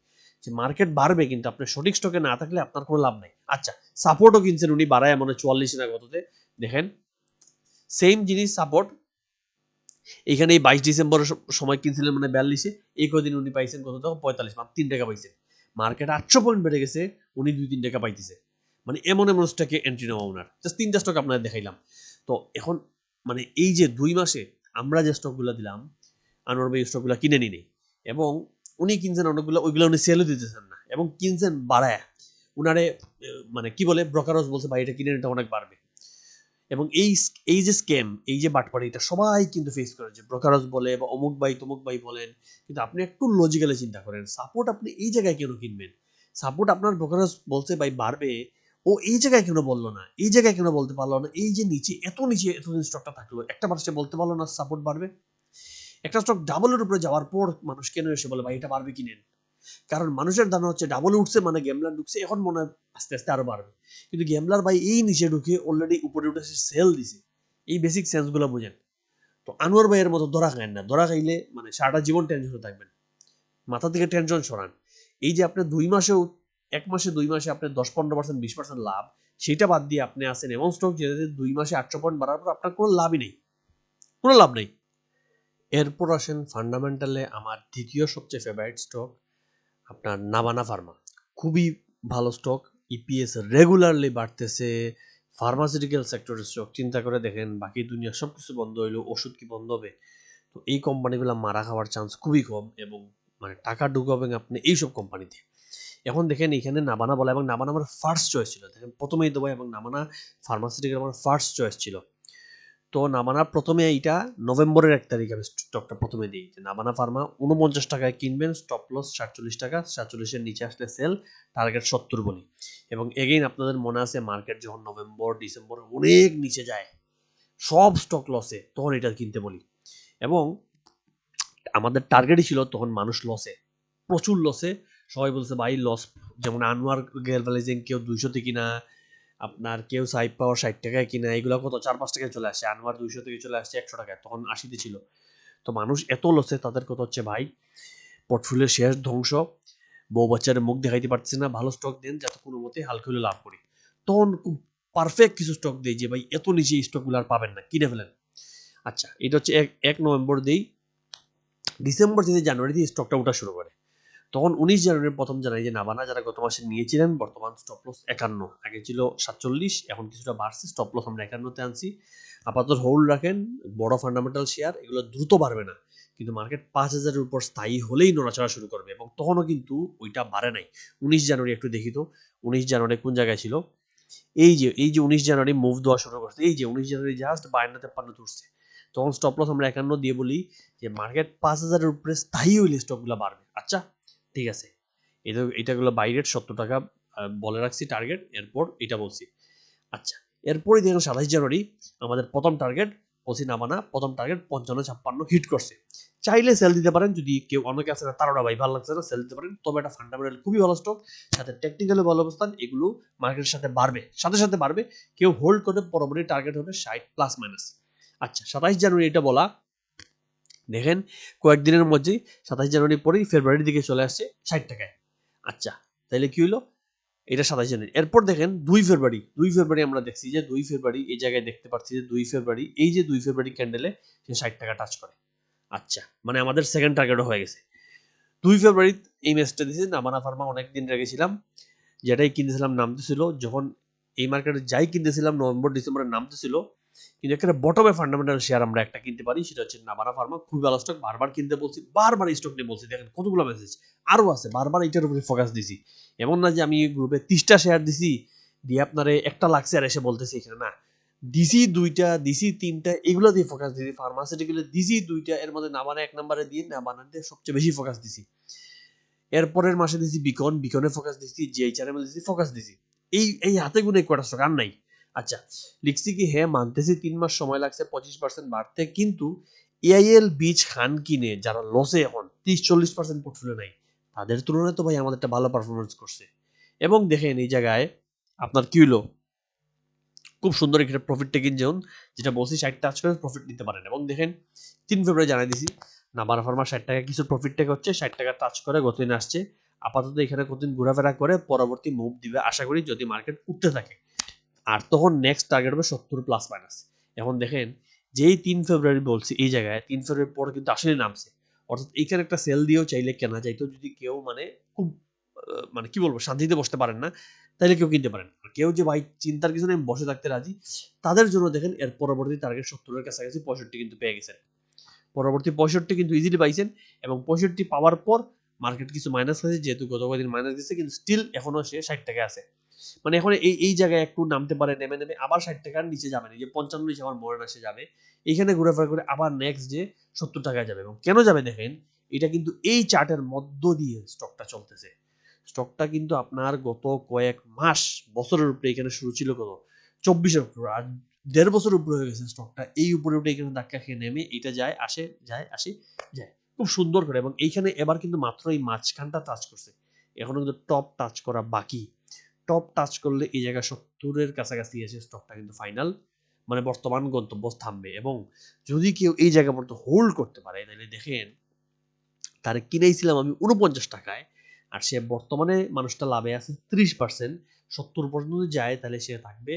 যে মার্কেট বাড়বে কিন্তু আপনি সঠিক স্টকে না থাকলে আপনার কোনো লাভ নাই। আচ্ছা, সাপোর্টও কিনছেন উনি বাড়ায় মনে 44 না কততে, দেখেন সেম জিনিস সাপোর্ট এখানে এই 22 ডিসেম্বরের সময় কিনছিলেন মানে 42-এ, এই কদিন উনি পাইছেন কত টাকা, 45, মাত্র 3 টাকা পাইছেন। মার্কেট 800 পয়েন্ট বেড়ে গেছে, উনি 2-3 টাকা পাইতেছে। মানে এমন স্টকে এন্ট্রি নেওয়া উনার। জাস্ট 3টা স্টক আপনাদের দেখাইলাম। তো এখন মানে এই যে 2 মাসে আমরা যে স্টকগুলো দিলাম, আনোয়ার ভাই স্টকগুলো কিনে নিনি এবং উনি কিনছেন অনেকগুলো, ওইগুলো উনি সেলও দিতেছেন না এবং কিনছেন বাড়ায়। উনারে মানে কি বলে, ব্রোকারস বলছে ভাই এটা কিনে নিতে অনেক বাড়বে। এবং এই যে স্ক্যাম, এই যে বাটপাড়ি, এটা সবাই কিন্তু ফেস করে, যে ব্রোকারস বলে বা অমুক ভাই তমুক ভাই বলেন। কিন্তু আপনি একটু লজিক্যালি চিন্তা করেন, সাপোর্ট আপনি এই জায়গায় কেন কিনবেন? সাপোর্ট আপনার ব্রোকারস বলছে ভাই বাড়বে, ও এই জায়গায় কেন বললো না, এই জায়গায় কেন বলতে পারলো না? এই যে নিচে এতদিন স্টকটা থাকলো, একটা মানুষে বলতে পারলো না সাপোর্ট বাড়বে? একটা স্টক ডাবলের উপরে যাওয়ার পর মানুষ কেন এসে বলে ভাই এটা বাড়বে কিনেন? কারণ মানুষের ধারণা হচ্ছে ডাবল উঠছে মানে গেমলার ঢুকছে, এখন মনে হয় আস্তে আস্তে আরো বাড়বে। কিন্তু গেমলার ভাই এই নিচে ঢুকে অলরেডি উপরে উঠেছে, সেল দিছে। এই বেসিক সেন্স গুলো বুঝেন। তো আনোয়ার ভাইয়ের মতো ধরা খায় না, ধরা খাইলে মানে সারাটা জীবন টেনশনে থাকবেন। মাথা থেকে টেনশন সরান। এই যে আপনি 2 মাসেও, 1 মাসে 2 মাসে আপনার 10-15%, 20% লাভ, সেটা বাদ দিয়ে আপনি আসেন এমন স্টক যেটাতে 2 মাসে 800 পয়েন্ট বাড়ার পর আপনার কোনো লাভই নেই, কোনো লাভ নেই। এরপর আসেন ফান্ডামেন্টালে আমার দ্বিতীয় সবচেয়ে ফেভারিট স্টক, আপনার নাভানা ফার্মা। খুবই ভালো স্টক, ইপিএস রেগুলারলি বাড়তেছে, ফার্মাসিউটিক্যাল সেক্টরের স্টক। চিন্তা করে দেখেন, বাকি দুনিয়া সব কিছু বন্ধ হইলো, ওষুধ কি বন্ধ হবে? তো এই কোম্পানিগুলো মারা খাওয়ার চান্স খুবই কম এবং মানে টাকা ঢুকাবেন আপনি এইসব কোম্পানিতে। এখন দেখেন এখানে নাভানা বলা, এবং নাভানা আমার ফার্স্ট চয়েস ছিল, দেখেন প্রথমেই দেবো, এবং নাভানা ফার্মাসিউটিক্যাল আমার ফার্স্ট চয়েস ছিল। তো নাভানা প্রথমে এইটা নভেম্বরের 1 তারিখে আমি স্টকটা প্রথমে দিই, যে নাভানা ফার্মা 49 টাকায় কিনবেন, স্টপ লস 47 টাকা, 47-এর নিচে আসলে সেল, টার্গেট 70 বলি। এবং এগেইন আপনাদের মনে আছে মার্কেট যখন নভেম্বর ডিসেম্বর অনেক নিচে যায়, সব স্টক লসে, তখন এটা কিনতে বলি। এবং আমাদের টার্গেটই ছিল তখন মানুষ লসে, প্রচুর লসে। সবাই বলছে ভাই লস, যেমন আনোয়ার গ্যালভানাইজিং কেউ 200 কিনা, আপনার কেউ সাইড পাওয়ার 60 টাকায় কিনা, এগুলো কত 4-5 টাকায় চলে আসে। আনোয়ার 200 থেকে চলে আসছে 100 টাকায়, তখন 80-তে ছিল। তো মানুষ এত লসে, তাদের কথা হচ্ছে ভাই পোর্টফোলিও শেয়ার ধ্বংস, বউ বাচ্চার মুখ দেখাইতে পারতেছে না, ভালো স্টক দেন যাতে কোনো মতে হালকা হলে লাভ করি। তখন খুব পারফেক্ট কিছু স্টক দেই যে ভাই এত নিচে স্টকগুলো আর পাবেন না, কিনে ফেলেন। আচ্ছা, এটা হচ্ছে 1 নভেম্বর দেই। ডিসেম্বর থেকে জানুয়ারিতে স্টকটা ওঠা শুরু করে। তখন 19 জানুয়ারি প্রথম জানাই যে নাভানা যারা গত মাসে নিয়েছিলেন, বর্তমান স্টপ লস 51, আগে ছিল 47, এখন কিছুটা বাড়ছে, স্টপ লস আমরা 51-তে আনছি। আপাতত হোল্ড রাখেন, বড় ফান্ডামেন্টাল শেয়ার, এগুলো দ্রুত বাড়বে না, কিন্তু মার্কেট 5,000-এর উপর স্থায়ী হলেই নড়াচড়া শুরু করবে, এবং তখনও কিন্তু ওইটা বাড়ে নাই। 19 জানুয়ারি একটু দেখি তো, 19 জানুয়ারি কোন জায়গায় ছিল? এই যে 19 জানুয়ারি মুভ দেওয়া শুরু করছে, এই যে 19 জানুয়ারি জাস্ট 52-53 তুলছে। তখন স্টপ লস আমরা 51 দিয়ে বলি যে মার্কেট 5,000-এর উপরে স্থায়ী হইলে স্টকগুলো বাড়বে। আচ্ছা ঠিক আছে, এটাগুলো বাইরের 70 টাকা বলে রাখছি টার্গেট, এরপর এটা বলছি। আচ্ছা, এরপরে দেখুন 27 জানুয়ারি আমাদের প্রথম টার্গেট বলছি নামানা, প্রথম টার্গেট 55-56 হিট করছে। চাইলে সেল দিতে পারেন, যদি কেউ অনেকে আছে না তারা ভাই ভালো লাগছে না, সেল দিতে পারেন। তবে এটা ফান্ডামেন্টাল খুবই ভালো স্টক, সাথে টেকনিক্যালি ভালো অবস্থান, এগুলো মার্কেটের সাথে বাড়বে, সাথে সাথে বাড়বে। কেউ হোল্ড করে পরবর্তী টার্গেট হবে 60 প্লাস মাইনাস। আচ্ছা, 27 জানুয়ারি এটা বলা, দেখেন কয়েকদিনের মধ্যেই 27 জানুয়ারি পরেই ফেব্রুয়ারির দিকে চলে আসছে 60 টাকায়। আচ্ছা, তাহলে কি হলো? এটা 27 জানুয়ারি। এরপর দেখেন 2 ফেব্রুয়ারি আমরা দেখছি যে 2 ফেব্রুয়ারি এই জায়গায় দেখতে পাচ্ছি যে 2 ফেব্রুয়ারি, এই যে 2 ফেব্রুয়ারি ক্যান্ডেলে সে 60 টাকা টাচ করে। আচ্ছা, মানে আমাদের সেকেন্ড টার্গেটও হয়ে গেছে। 2 ফেব্রুয়ারি এই ম্যাচটা দিয়েছে নাভানা ফার্মা, অনেকদিন রেখেছিলাম, যেটাই কিনতেছিলাম নামতেছিল, যখন এই মার্কেটে যাই কিনতেছিলাম নভেম্বর ডিসেম্বরে নামতেছিল। কিন্তু একটা বটমে ফান্ডামেন্টাল শেয়ার আমরা একটা কিনতে পারি, সেটা হচ্ছে নাভানা ফার্মা, খুবই ভালো স্টক, বারবার কিনতে বলছি, বারবার স্টক নিয়ে বলছি, দেখেন কতগুলো মেসেজ আরো আছে, বারবার এটার উপরে ফোকাস দিছি। এমন না যে আমি গ্রুপে 30টা শেয়ার দিছি, দিয়ে আপনারে একটা লাগছে আর এসে বলতেছি এখানে না, ডিসি 2টা, ডিসি 3টা, এগুলো দিয়ে ফোকাস দিছি। ফার্মাসিউটিক্যাল ডিসি 2টা, এর মধ্যে নাভানা 1 নম্বরে দিয়ে নাভানাতে সবচেয়ে বেশি ফোকাস দিছি। এরপরের মাসে দিছি বিকনে ফোকাস দিছি, জিএইচআরএম দিছি, ফোকাস দিছি। এই হাতে গুনে কয়টা স্টক আর নাই। আচ্ছা, লিখছি কি, হ্যাঁ মানতেছি 3 মাস সময় লাগছে 25% বাড়তে, কিন্তু এআইএল বীজ খান কিনে যারা লসে এখন 30-40% পোর্টফোলিও নাই, তাদের তুলনায় তো ভাই আমাদেরটা ভালো পারফরমেন্স করছে। এবং দেখেন এই জায়গায় আপনার কি হলো, খুব সুন্দর একটা প্রফিট টেকিং জোন, যেটা বলছি 60 টাচ করে প্রফিট নিতে পারেন। এবং দেখেন 3 ফেব্রুয়ারি জানাই দিছি নাভানা ফার্মা 60 টাকা কিছু প্রফিট টেক হচ্ছে, 60 টাকা টাচ করে গতদিন আসছে, আপাতত এখানে কতদিন ঘোরাফেরা করে পরবর্তী মুভ দিবে আশা করি, যদি মার্কেট উঠতে থাকে। আর তখন নেক্সট টার্গেট হবে 70 প্লাস মাইনাস। এখন দেখেন, যেই 3 ফেব্রুয়ারি বলছি, এই জায়গায় 3 ফেব্রুয়ারি পরে কিন্তু আসলে নামছে, অর্থাৎ এইখানে একটা সেল দিয়েও চাইলে কেনা যাইতো, যদি কেউ মানে খুব মানে কি বলবো শান্তিতে বসতে পারেন না, তাইলে কেউ কিনতে পারেন। আর কেউ যে ভাই চিন্তার কিছু নেই বসে থাকতে রাজি, তাদের জন্য দেখেন এর পরবর্তী টার্গেট 70-এর কাছাকাছি 65 কিন্তু পেয়ে গেছেন। পরবর্তী 65 কিন্তু ইজিলি পাইছেন, এবং 65 পাওয়ার পর মার্কেট কিছু মাইনাস হয়েছে, যেহেতু গত কয়েকদিন মাইনাস গেছে, কিন্তু স্টিল এখনো সে 60 টাকায় আছে। মানে এখন এই জায়গায় একটু নামতে পারে, নেমে নেমে আবার 60 টাকার নিচে যাবে না, যে 55 নিচে আমার মনে না সে যাবে, এইখানে ঘোরাফেরা করে আবার নেক্সট যে 70 টাকায় যাবে। এবং কেন যাবে দেখেন, এটা কিন্তু এই চার্টের মধ্য দিয়ে স্টকটা চলতেছে। স্টকটা কিন্তু আপনার গত কয়েক মাস বছরের উপরে, এখানে শুরু ছিল কত 24 অক্টোবর, আর 1.5 বছর উপরে হয়ে গেছে স্টকটা, এই উপরে উঠে এখানে ধাক্কা খেয়ে নেমে এটা যায় আসে যায় আসে যায় খুব সুন্দর করে। এবং এইখানে এবার কিন্তু মাত্র এই মাঝখানটা টাচ করছে, এখনো কিন্তু টপ টাচ করা বাকি। টপ টাচ করলে এই জায়গায় 70-এর কাছাকাছি এসে স্টকটা কিন্তু ফাইনাল মানে বর্তমান গন্তব্য থামবে। এবং যদি কেউ এই জায়গা পর্যন্ত হোল্ড করতে পারে, তাহলে দেখেন তার কিনেছিলাম আমি 49 টাকায়, আর সে বর্তমানে মানুষটা লাভে আছে 30%। 70 পর্যন্ত যদি যায় তাহলে সে থাকবে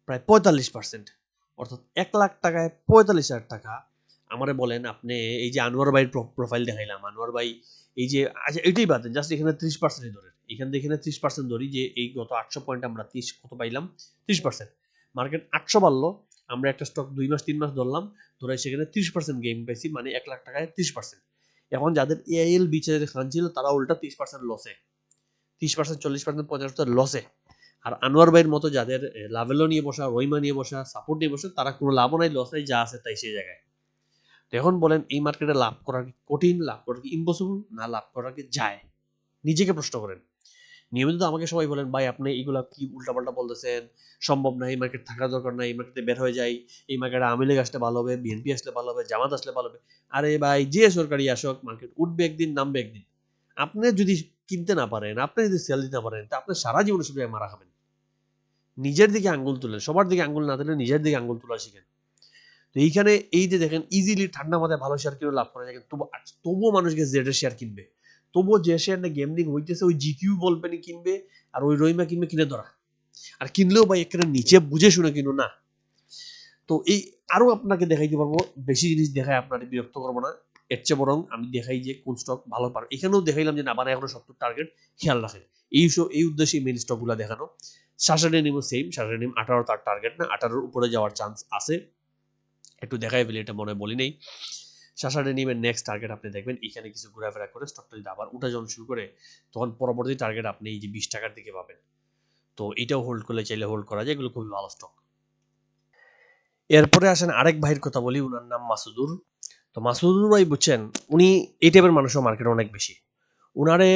প্রায় 45%, অর্থাৎ 1 লাখ টাকায় 45,000 টাকা। আমারে বলেন আপনি, এই যে আনোয়ার ভাইয়ের প্রোফাইল দেখাইলাম, আনোয়ার ভাই এই যে, আচ্ছা এটাই বাদ দেন, জাস্ট এখানে 30% ধরেন, এখান থেকে এখানে 30% ধরি, যে এই গত 800 পয়েন্ট আমরা 30 কত পাইলাম 30%। মার্কেট 800 বাড়লো, আমরা একটা স্টক 2 মাস 3 মাস ধরলাম, ধরে সেখানে 30% গেইন পাইছি, মানে 1 লাখ টাকায় 30%। এখন যাদের এআইএল বিচারের খান ছিল তারা উল্টা 30% লসে, 30% 40% 50% লসে। আর আনোয়ার ভাইয়ের মতো যাদের লাভেলও নিয়ে বসা, রহিমা নিয়ে বসা, সাপোর্ট নিয়ে বসা, তারা কোনো লাভও নাই, লস নাই, যা আছে তাই সেই জায়গায়। তো এখন বলেন এই মার্কেটে লাভ করা কি কঠিন, লাভ করা কি ইম্পসিবল, না লাভ করা কি যায়? নিজেকে প্রশ্ন করেন। নিয়মিত আমাকে সবাই বলেন, ভাই আপনি এইগুলা কি উল্টাপাল্টা বলতেছেন, সম্ভব না, এই মার্কেট থাকার দরকার নাই, এই মার্কেটে বের হয়ে যায়, এই মার্কেটে আওয়ামী লীগ আসলে ভালো হবে, বিএনপি আসলে ভালো হবে, জামাত আসলে ভালো হবে। আরে ভাই, যে সরকারি আসক, মার্কেট উঠবে একদিন, নামবে একদিন। আপনি যদি কিনতে না পারেন, আপনি যদি সেল দিতে না পারেন, তা আপনি সারা জীবন শুধু মারা খাবেন। নিজের দিকে আঙ্গুল তুলেন, সবার দিকে আঙ্গুল না তুলে নিজের দিকে আঙ্গুল তোলা শিখেন। তো এইখানে এই যে দেখেন, ইজিলি ঠান্ডা মাথায় ভালো শেয়ার কিনে লাভ করা যায়, তবুও মানুষকে জেডের শেয়ার কিনবে, তবুও যে শেয়ার না গেমলিং হইতেছে ওই জিকিউ বলবেনি কিনবে, আর ওই রহিমা কিনবে কিনে ধরা। আর কিনলেও ভাই এখানে নিচে বুঝে শুনে কিনো না। তো এই আরো আপনাকে দেখাইতে পারবো, বেশি জিনিস দেখায় আপনার বিরক্ত করবো না, এর চেয়ে বরং আমি দেখাই যে কোন স্টক ভালো পারে। এখানেও দেখাইলাম যে না বানা এখনো 70 টার্গেট, খেয়াল রাখেন। এই উদ্দেশ্যে মেইন স্টক গুলা দেখানো। শাসাডেনিমও সেম, শাসাডেনিম 18 তার টার্গেট না, 18-এর উপরে যাওয়ার চান্স আছে। একটু দেখাই ফেলি, এটা মনে বলি নেই। শাসাডেনিমের নেক্সট টার্গেট আপনি দেখবেন এখানে কিছু ঘোরাফেরা করে স্টকটা যদি আবার উঠা যখন শুরু করে, তখন পরবর্তী টার্গেট আপনি এই যে 20 টাকার দিকে পাবেন। তো এটাও হোল্ড করলে চাইলে হোল্ড করা যায়, এগুলো খুবই ভালো স্টক। এরপরে আসেন আরেক ভাইয়ের কথা বলি, উনার নাম মাসুদুর। তো মাসুদুর ভাই বুঝছেন, উনি এই টাইপের মানুষও মার্কেটে অনেক বেশি। উনারে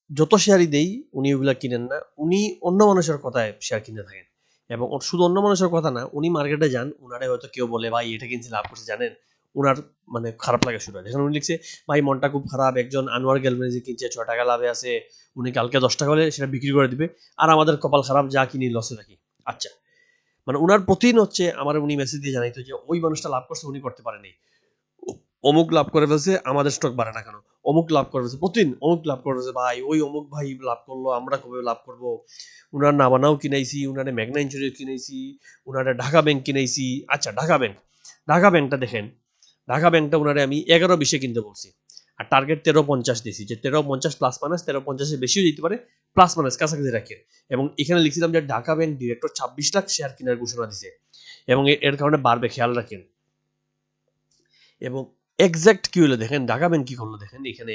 যত শেয়ারই দেই উনি ওগুলা কিনেন না, উনি অন্য মানুষের কথায় শেয়ার কিনতে থাকেন। এবং শুধু অন্য মানুষের কথা না, উনি মার্কেটে যান, উনারে হয়তো কেউ বলে ভাই এটা কিনছি লাভ করছে জানেন, উনার মানে খারাপ লাগে শুরু হয়। যখন উনি লিখছে ভাই মনটা খুব খারাপ, একজন আনোয়ার গ্যালভেনিজি কিনছে 6 টাকা লাভে আছে, উনি কালকে 10 টাকা হলে সেটা বিক্রি করে দিবে, আর আমাদের কপাল খারাপ, যা কিনি লসে থাকি। আচ্ছা, মানে উনার প্রতিদিন হচ্ছে আমার উনি মেসেজ দিয়ে জানাইতো যে ওই মানুষটা লাভ করছে, উনি করতে পারেনি, অমুক লাভ করে ফেলছে, আমাদের স্টক বাড়ে না কেন, অমুক লাভ করে ফেলছে, প্রতিদিন অমুক লাভ করে ফেলছে, ভাই ওই অমুক ভাই লাভ করলো, আমরা কবে লাভ করবো? উনার নামানাও কিনাইছি, উনারে মেঘনা ইন্স্যুরেন্স কিনাইছি, উনারে ঢাকা ব্যাংক কিনাইছি। আচ্ছা, ঢাকা ব্যাংকটা দেখেন, ঢাকা ব্যাংকটা উনারে আমি 11-20 কিনতে বলছি, আর টার্গেট 13.50 দিয়েছি, যে 13.50 প্লাস মাইনাস 13.50-এর বেশিও যেতে পারে, প্লাস মাইনাস কাছাকাছি রাখেন। এবং এখানে লিখছিলাম যে Dhaka bank director 26 lakh share কেনার ঘোষণা দিছে, এবং এর কারণে বাড়বে, খেয়াল রাখেন। এবং এক্সাক্ট কি হলো দেখেন, ঢাকা ব্যাংক কি করলো দেখেন, এখানে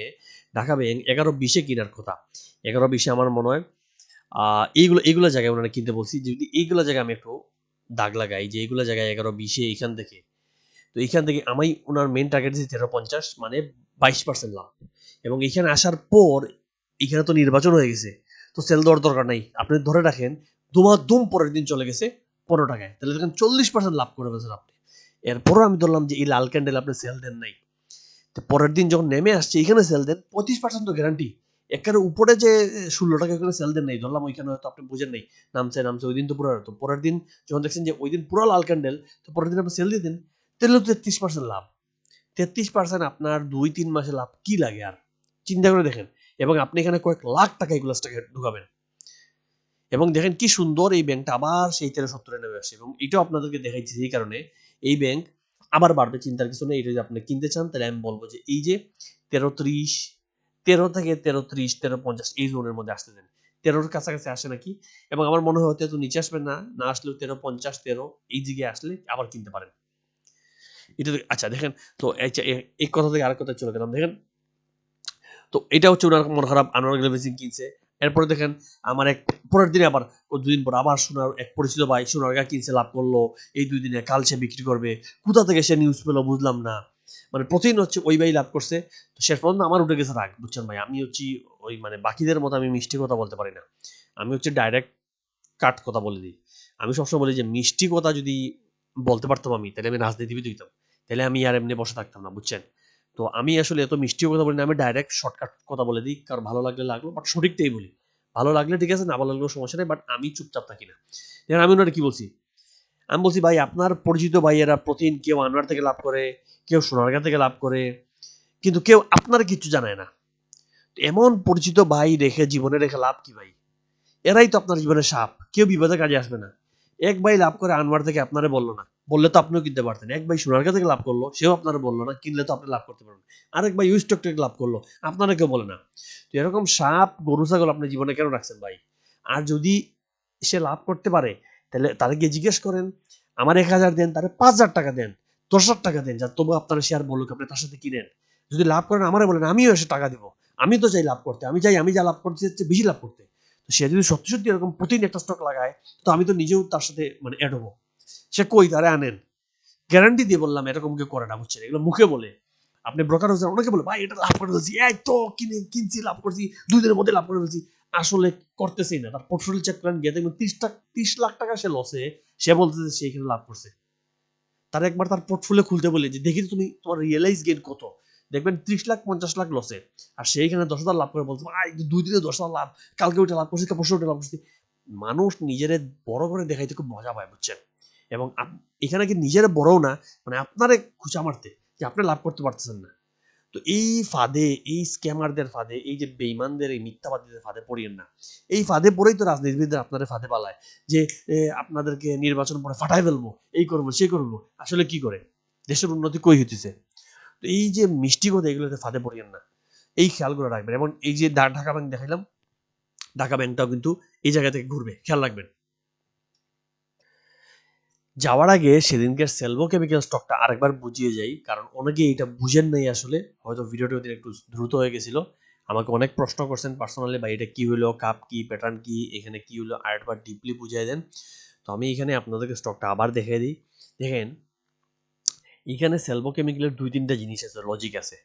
ঢাকা ব্যাংক 11-20 কেনার কথা, 11-20 আমার মনে হয় এইগুলো জায়গায় ওনারা কিনতে বলছি। যদি এইগুলো জায়গায় আমি একটু দাগ লাগাই, যে এইগুলো জায়গায় 11-20 এখান থেকে, তো এখান থেকে আমি ওনার মেন টার্গেট দিচ্ছি 13.50, মানে 22% লাভ। এবং এখানে আসার পর এখানে তো নির্বাচন হয়ে গেছে, তো সেল দেওয়ার দরকার নাই, আপনি ধরে রাখেন দুম পরের দিন চলে গেছে 15 টাকায়, তাহলে দেখেন 40% লাভ করে ফেলছেন আপনি। এরপরও আমি ধরলাম যে এই লাল ক্যান্ডেল আপনি সেল দেন নাই, তো পরের দিন যখন নেমে আসছে এখানে সেল দেন, 25% তো গ্যারান্টি। একেবারে উপরে যে 16 টাকা করে সেল দেন নাই, ধরলাম ওইখানে হয়তো আপনি বুঝেন নাই, নামছে ওই দিন তো পুরো, তো পরের দিন যখন দেখছেন যে ওই দিন পুরো লাল ক্যান্ডেল, তো পরের দিন আপনি সেল দিয়ে দেন, তাহলে তো 33% লাভ। 33% আপনার 2-3 মাসে লাভ কি লাগে আর? চিন্তা করে দেখেন। এবং আপনি এখানে কয়েক লাখ টাকা এগুলো ঢুকাবেন এবং দেখেন কি সুন্দর এই ব্যাংকটা আবার সেই 1370 নেমে আসে। এবং এটাও আপনাদেরকে দেখাইছি এই কারণে এই ব্যাংক আবার বাড়বে, চিন্তার কিছু নেই। এটা যদি আপনি কিনতে চান তাহলে আমি বলবো যে এই যে 1330, 13 থেকে 1330, 1350 এই জোনের মধ্যে আসতে দেন। 13-র কাছাকাছি আসে নাকি, এবং আমার মনে হয় হয়তো নিচে আসবেন না, না আসলেও 1350, 13 এই দিকে আসলে আবার কিনতে পারেন। এটা আচ্ছা দেখেন তো এই কথা থেকে আরেক কথা চলে গেলাম। দেখেন তো এটা হচ্ছে ওনার মন খারাপ, আনোয়ার গ্লেভেসিং কিনছে। এরপরে দেখেন আমার এক পরের দিনে আবার দুদিন পর আবার সোনার এক পরিচিত ভাই সোনারগা কিনছে, লাভ করলো এই 2 দিনে, কাল সে বিক্রি করবে। কোথা থেকে সে নিউজ পেলো বুঝলাম না, মানে প্রতিদিন হচ্ছে ওই ভাই লাভ করছে। তো শেষ পর্যন্ত আমার উঠে গেছে রাগ, বুঝছেন ভাই। আমি হচ্ছি ওই মানে বাকিদের মতো আমি মিষ্টি কথা বলতে পারি না, আমি হচ্ছে ডাইরেক্ট কাট কথা বলে দিই। আমি সবসময় বলি যে মিষ্টি কথা যদি বলতে পারতাম আমি, তাহলে আমি রাজনীতিবিদ হইতাম, তাহলে আমি আর এমনি বসে থাকতাম না, বুঝছেন। তো আমি আসলে এত মিষ্টিও কথা বলি না, আমি ডাইরেক্ট শর্টকাট কথা বলে দিই, কারণ ভালো লাগলে লাগলো, বাট সঠিকটাই বলি। ভালো লাগলে ঠিক আছে, না ভালো লাগলেও সমস্যা নেই, বাট আমি চুপচাপ থাকি না। দেখেন আমি ওনারা কি বলছি, আমি বলছি ভাই আপনার পরিচিত ভাইয়েরা প্রতিদিন কেউ আনোয়ার থেকে লাভ করে, কেউ সোনারগাঁ থেকে লাভ করে, কিন্তু কেউ আপনার কিছু জানায় না। এমন পরিচিত ভাই রেখে জীবনে রেখে লাভ কি ভাই? এরাই তো আপনার জীবনে সাপ, কেউ বিপদে কাজে আসবে না। এক ভাই লাভ করে আনোয়ার থেকে আপনারে বললো না, বললে তো আপনিও কিনতে পারতেন। এক ভাই সোনারগাঁ থেকে লাভ করলো, সেও আপনারা বললো না, কিনলে তো আপনি লাভ করতে পারবেন। আরেক ভাই স্টক থেকে লাভ করলো, আপনারা কেউ বলে না। তো এরকম সাপ গরু ছাগল আপনি জীবনে কেন রাখছেন ভাই? আর যদি সে লাভ করতে পারে তাহলে তারা গিয়ে জিজ্ঞেস করেন, আমার 1000 দেন, তারে 5000 টাকা দেন, 10,000 টাকা দেন, যা তবু আপনারা শেয়ার বলুক আপনি তার সাথে কিনেন। যদি লাভ করেন আমারে বলেন, আমিও এসে টাকা দিব। আমি তো চাই লাভ করতে, আমি চাই আমি যা লাভ করতে হচ্ছে বেশি লাভ করতে। তো সে যদি সত্যি সত্যি এরকম প্রতিদিন একটা স্টক লাগায়, তো আমি তো নিজেও তার সাথে মানে অ্যাড হবো। সে কই তারে আনেন, গ্যারান্টি দিয়ে বললাম এরকম কেউ করে না, বুঝছেন। এগুলো মুখে বলে, আপনি ব্রোকার হচ্ছেন অনেকে বলে ভাই এটা লাভ করে ফেলছি, এই তো কিনছি লাভ করছি, 2 দিনের মধ্যে লাভ করে ফেলছি। আসলে করতেছেই না। তার পোর্টফোলিও চেক করেন, গিয়ে দেখবেন 30 লাখ টাকা সে লসে, সে বলতেছে সে এখানে লাভ করছে। তার একবার তার পোর্টফোলিও খুলতে বলে যে দেখি তুমি তোমার রিয়েলাইজ গেইন কত, দেখবেন 30 লাখ 50 লাখ লসে, আর সেইখানে 10,000 লাভ করে বলছে 2 দিনে 10,000 লাভ, কালকে ওইটা লাভ করছি, পরশু ওইটা লাভ করছি। মানুষ নিজের বড় করে দেখাইতে খুব মজা পায়, বুঝছেন। এবং এখানে কি নিজের বড়ও না, মানে আপনারে খুঁচা মারতে যে আপনি লাভ করতে পারতেছেন না। তো এই ফাঁদে, এই স্ক্যামারদের ফাঁদে, এই যে বেইমানদের, এই মিথ্যাবাদীদের ফাঁদে পড়িয়েন না। এই ফাঁদে পড়েই তো রাজনীতিবিদরা আপনাদের ফাঁদে পালায় যে আপনাদেরকে নির্বাচন পরে ফাটাই ফেলবো, এই করবো সেই করবো। আসলে কি করে দেশের উন্নতি কই হইতেছে? তো এই যে মিষ্টি কথা, এগুলোতে ফাঁদে পড়িয়েন না, এই খেয়াল করে রাখবেন। এবং এই যে ঢাকা ব্যাংক দেখাইলাম, ঢাকা ব্যাংকটাও কিন্তু এই জায়গা থেকে ঘুরবে, খেয়াল রাখবেন। যাওয়ার আগে সেদিনকার সেলভো কেমিক্যাল স্টকটা আরেকবার বুঝিয়ে যাই, কারণ অনেকে এটা বুঝেন নাই আসলে, হয়তো ভিডিওটি ওদের একটু দ্রুত হয়ে গেছিল। আমাকে অনেক প্রশ্ন করছেন পার্সোনালি, বা এটা কি হলো, কাপ কি, প্যাটার্ন কি, এখানে কি হলো, আরেকবার ডিপলি বুঝিয়ে দেন। তো আমি এখানে আপনাদেরকে স্টকটা আবার দেখিয়ে দিই। দেখেন এখানে সেলভো কেমিক্যালের 2-3টা জিনিস আছে, লজিক আছে।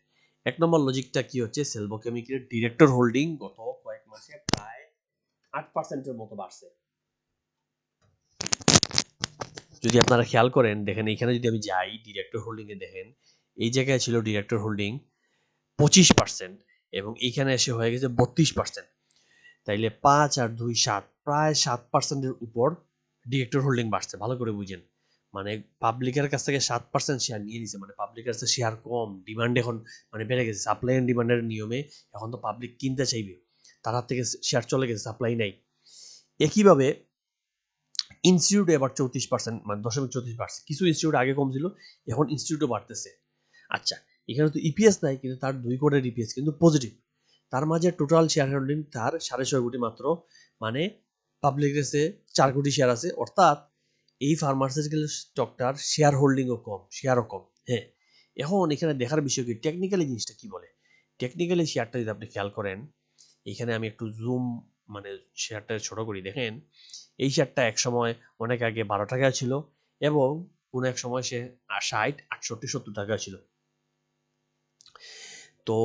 1 নম্বর লজিকটা কি হচ্ছে, সেলভো কেমিক্যালের ডিরেক্টর হোল্ডিং গত কয়েক মাসে প্রায় 8%-এর মতো বাড়ছে। যদি আপনারা খেয়াল করেন, দেখেন এখানে যদি আমি যাই ডিরেক্টর হোল্ডিং এ, দেখেন এই জায়গায় ছিল ডিরেক্টর হোল্ডিং 25%, এবং এখানে এসে হয়ে গেছে 32%। তাইলে 5 আর 2 7, প্রায় 7%-এর উপর ডিরেক্টর হোল্ডিং বাড়ছে। ভালো করে বুঝেন, মানে পাবলিকের কাছ থেকে 7% শেয়ার নিয়ে নিছে, মানে পাবলিকের কাছে শেয়ার কম, ডিমান্ড এখন মানে বেড়ে গেছে। সাপ্লাই এন্ড ডিমান্ডের নিয়মে এখন তো পাবলিক কিনতে চাইবে, তার হাত থেকে শেয়ার চলে গেছে, সাপ্লাই নাই। একইভাবে ইনস্টিটিউট এবার 34%, মানে 0.34 বাড়ছে। কিছু ইনস্টিটিউট আগে কম ছিল, এখন ইনস্টিটিউটও বাড়তেছে। আচ্ছা, এখানে তো ইপিএস নাই, কিন্তু তার 2 কোটির ইপিএস কিন্তু পজিটিভ। তার মাঝে টোটাল শেয়ার হোল্ডিং তার 6.5 কোটি মাত্র, মানে পাবলিক কাছে 4 কোটি শেয়ার আছে, অর্থাৎ এই ফার্মাসিউটিক্যাল স্টকটার শেয়ার হোল্ডিংও কম, শেয়ারও কম। হ্যাঁ, এখন এখানে দেখার বিষয় কি, টেকনিক্যালি জিনিসটা কি বলে। টেকনিক্যালি শেয়ারটা যদি আপনি খেয়াল করেন, এখানে আমি একটু জুম মানে শেয়ারটা ছোট করি, দেখেন এই শেয়ারটা এক সময় অনেক আগে 12 টাকা ছিল, এবং কোনো এক সময় সে 60, 68, 70 টাকা ছিল। তো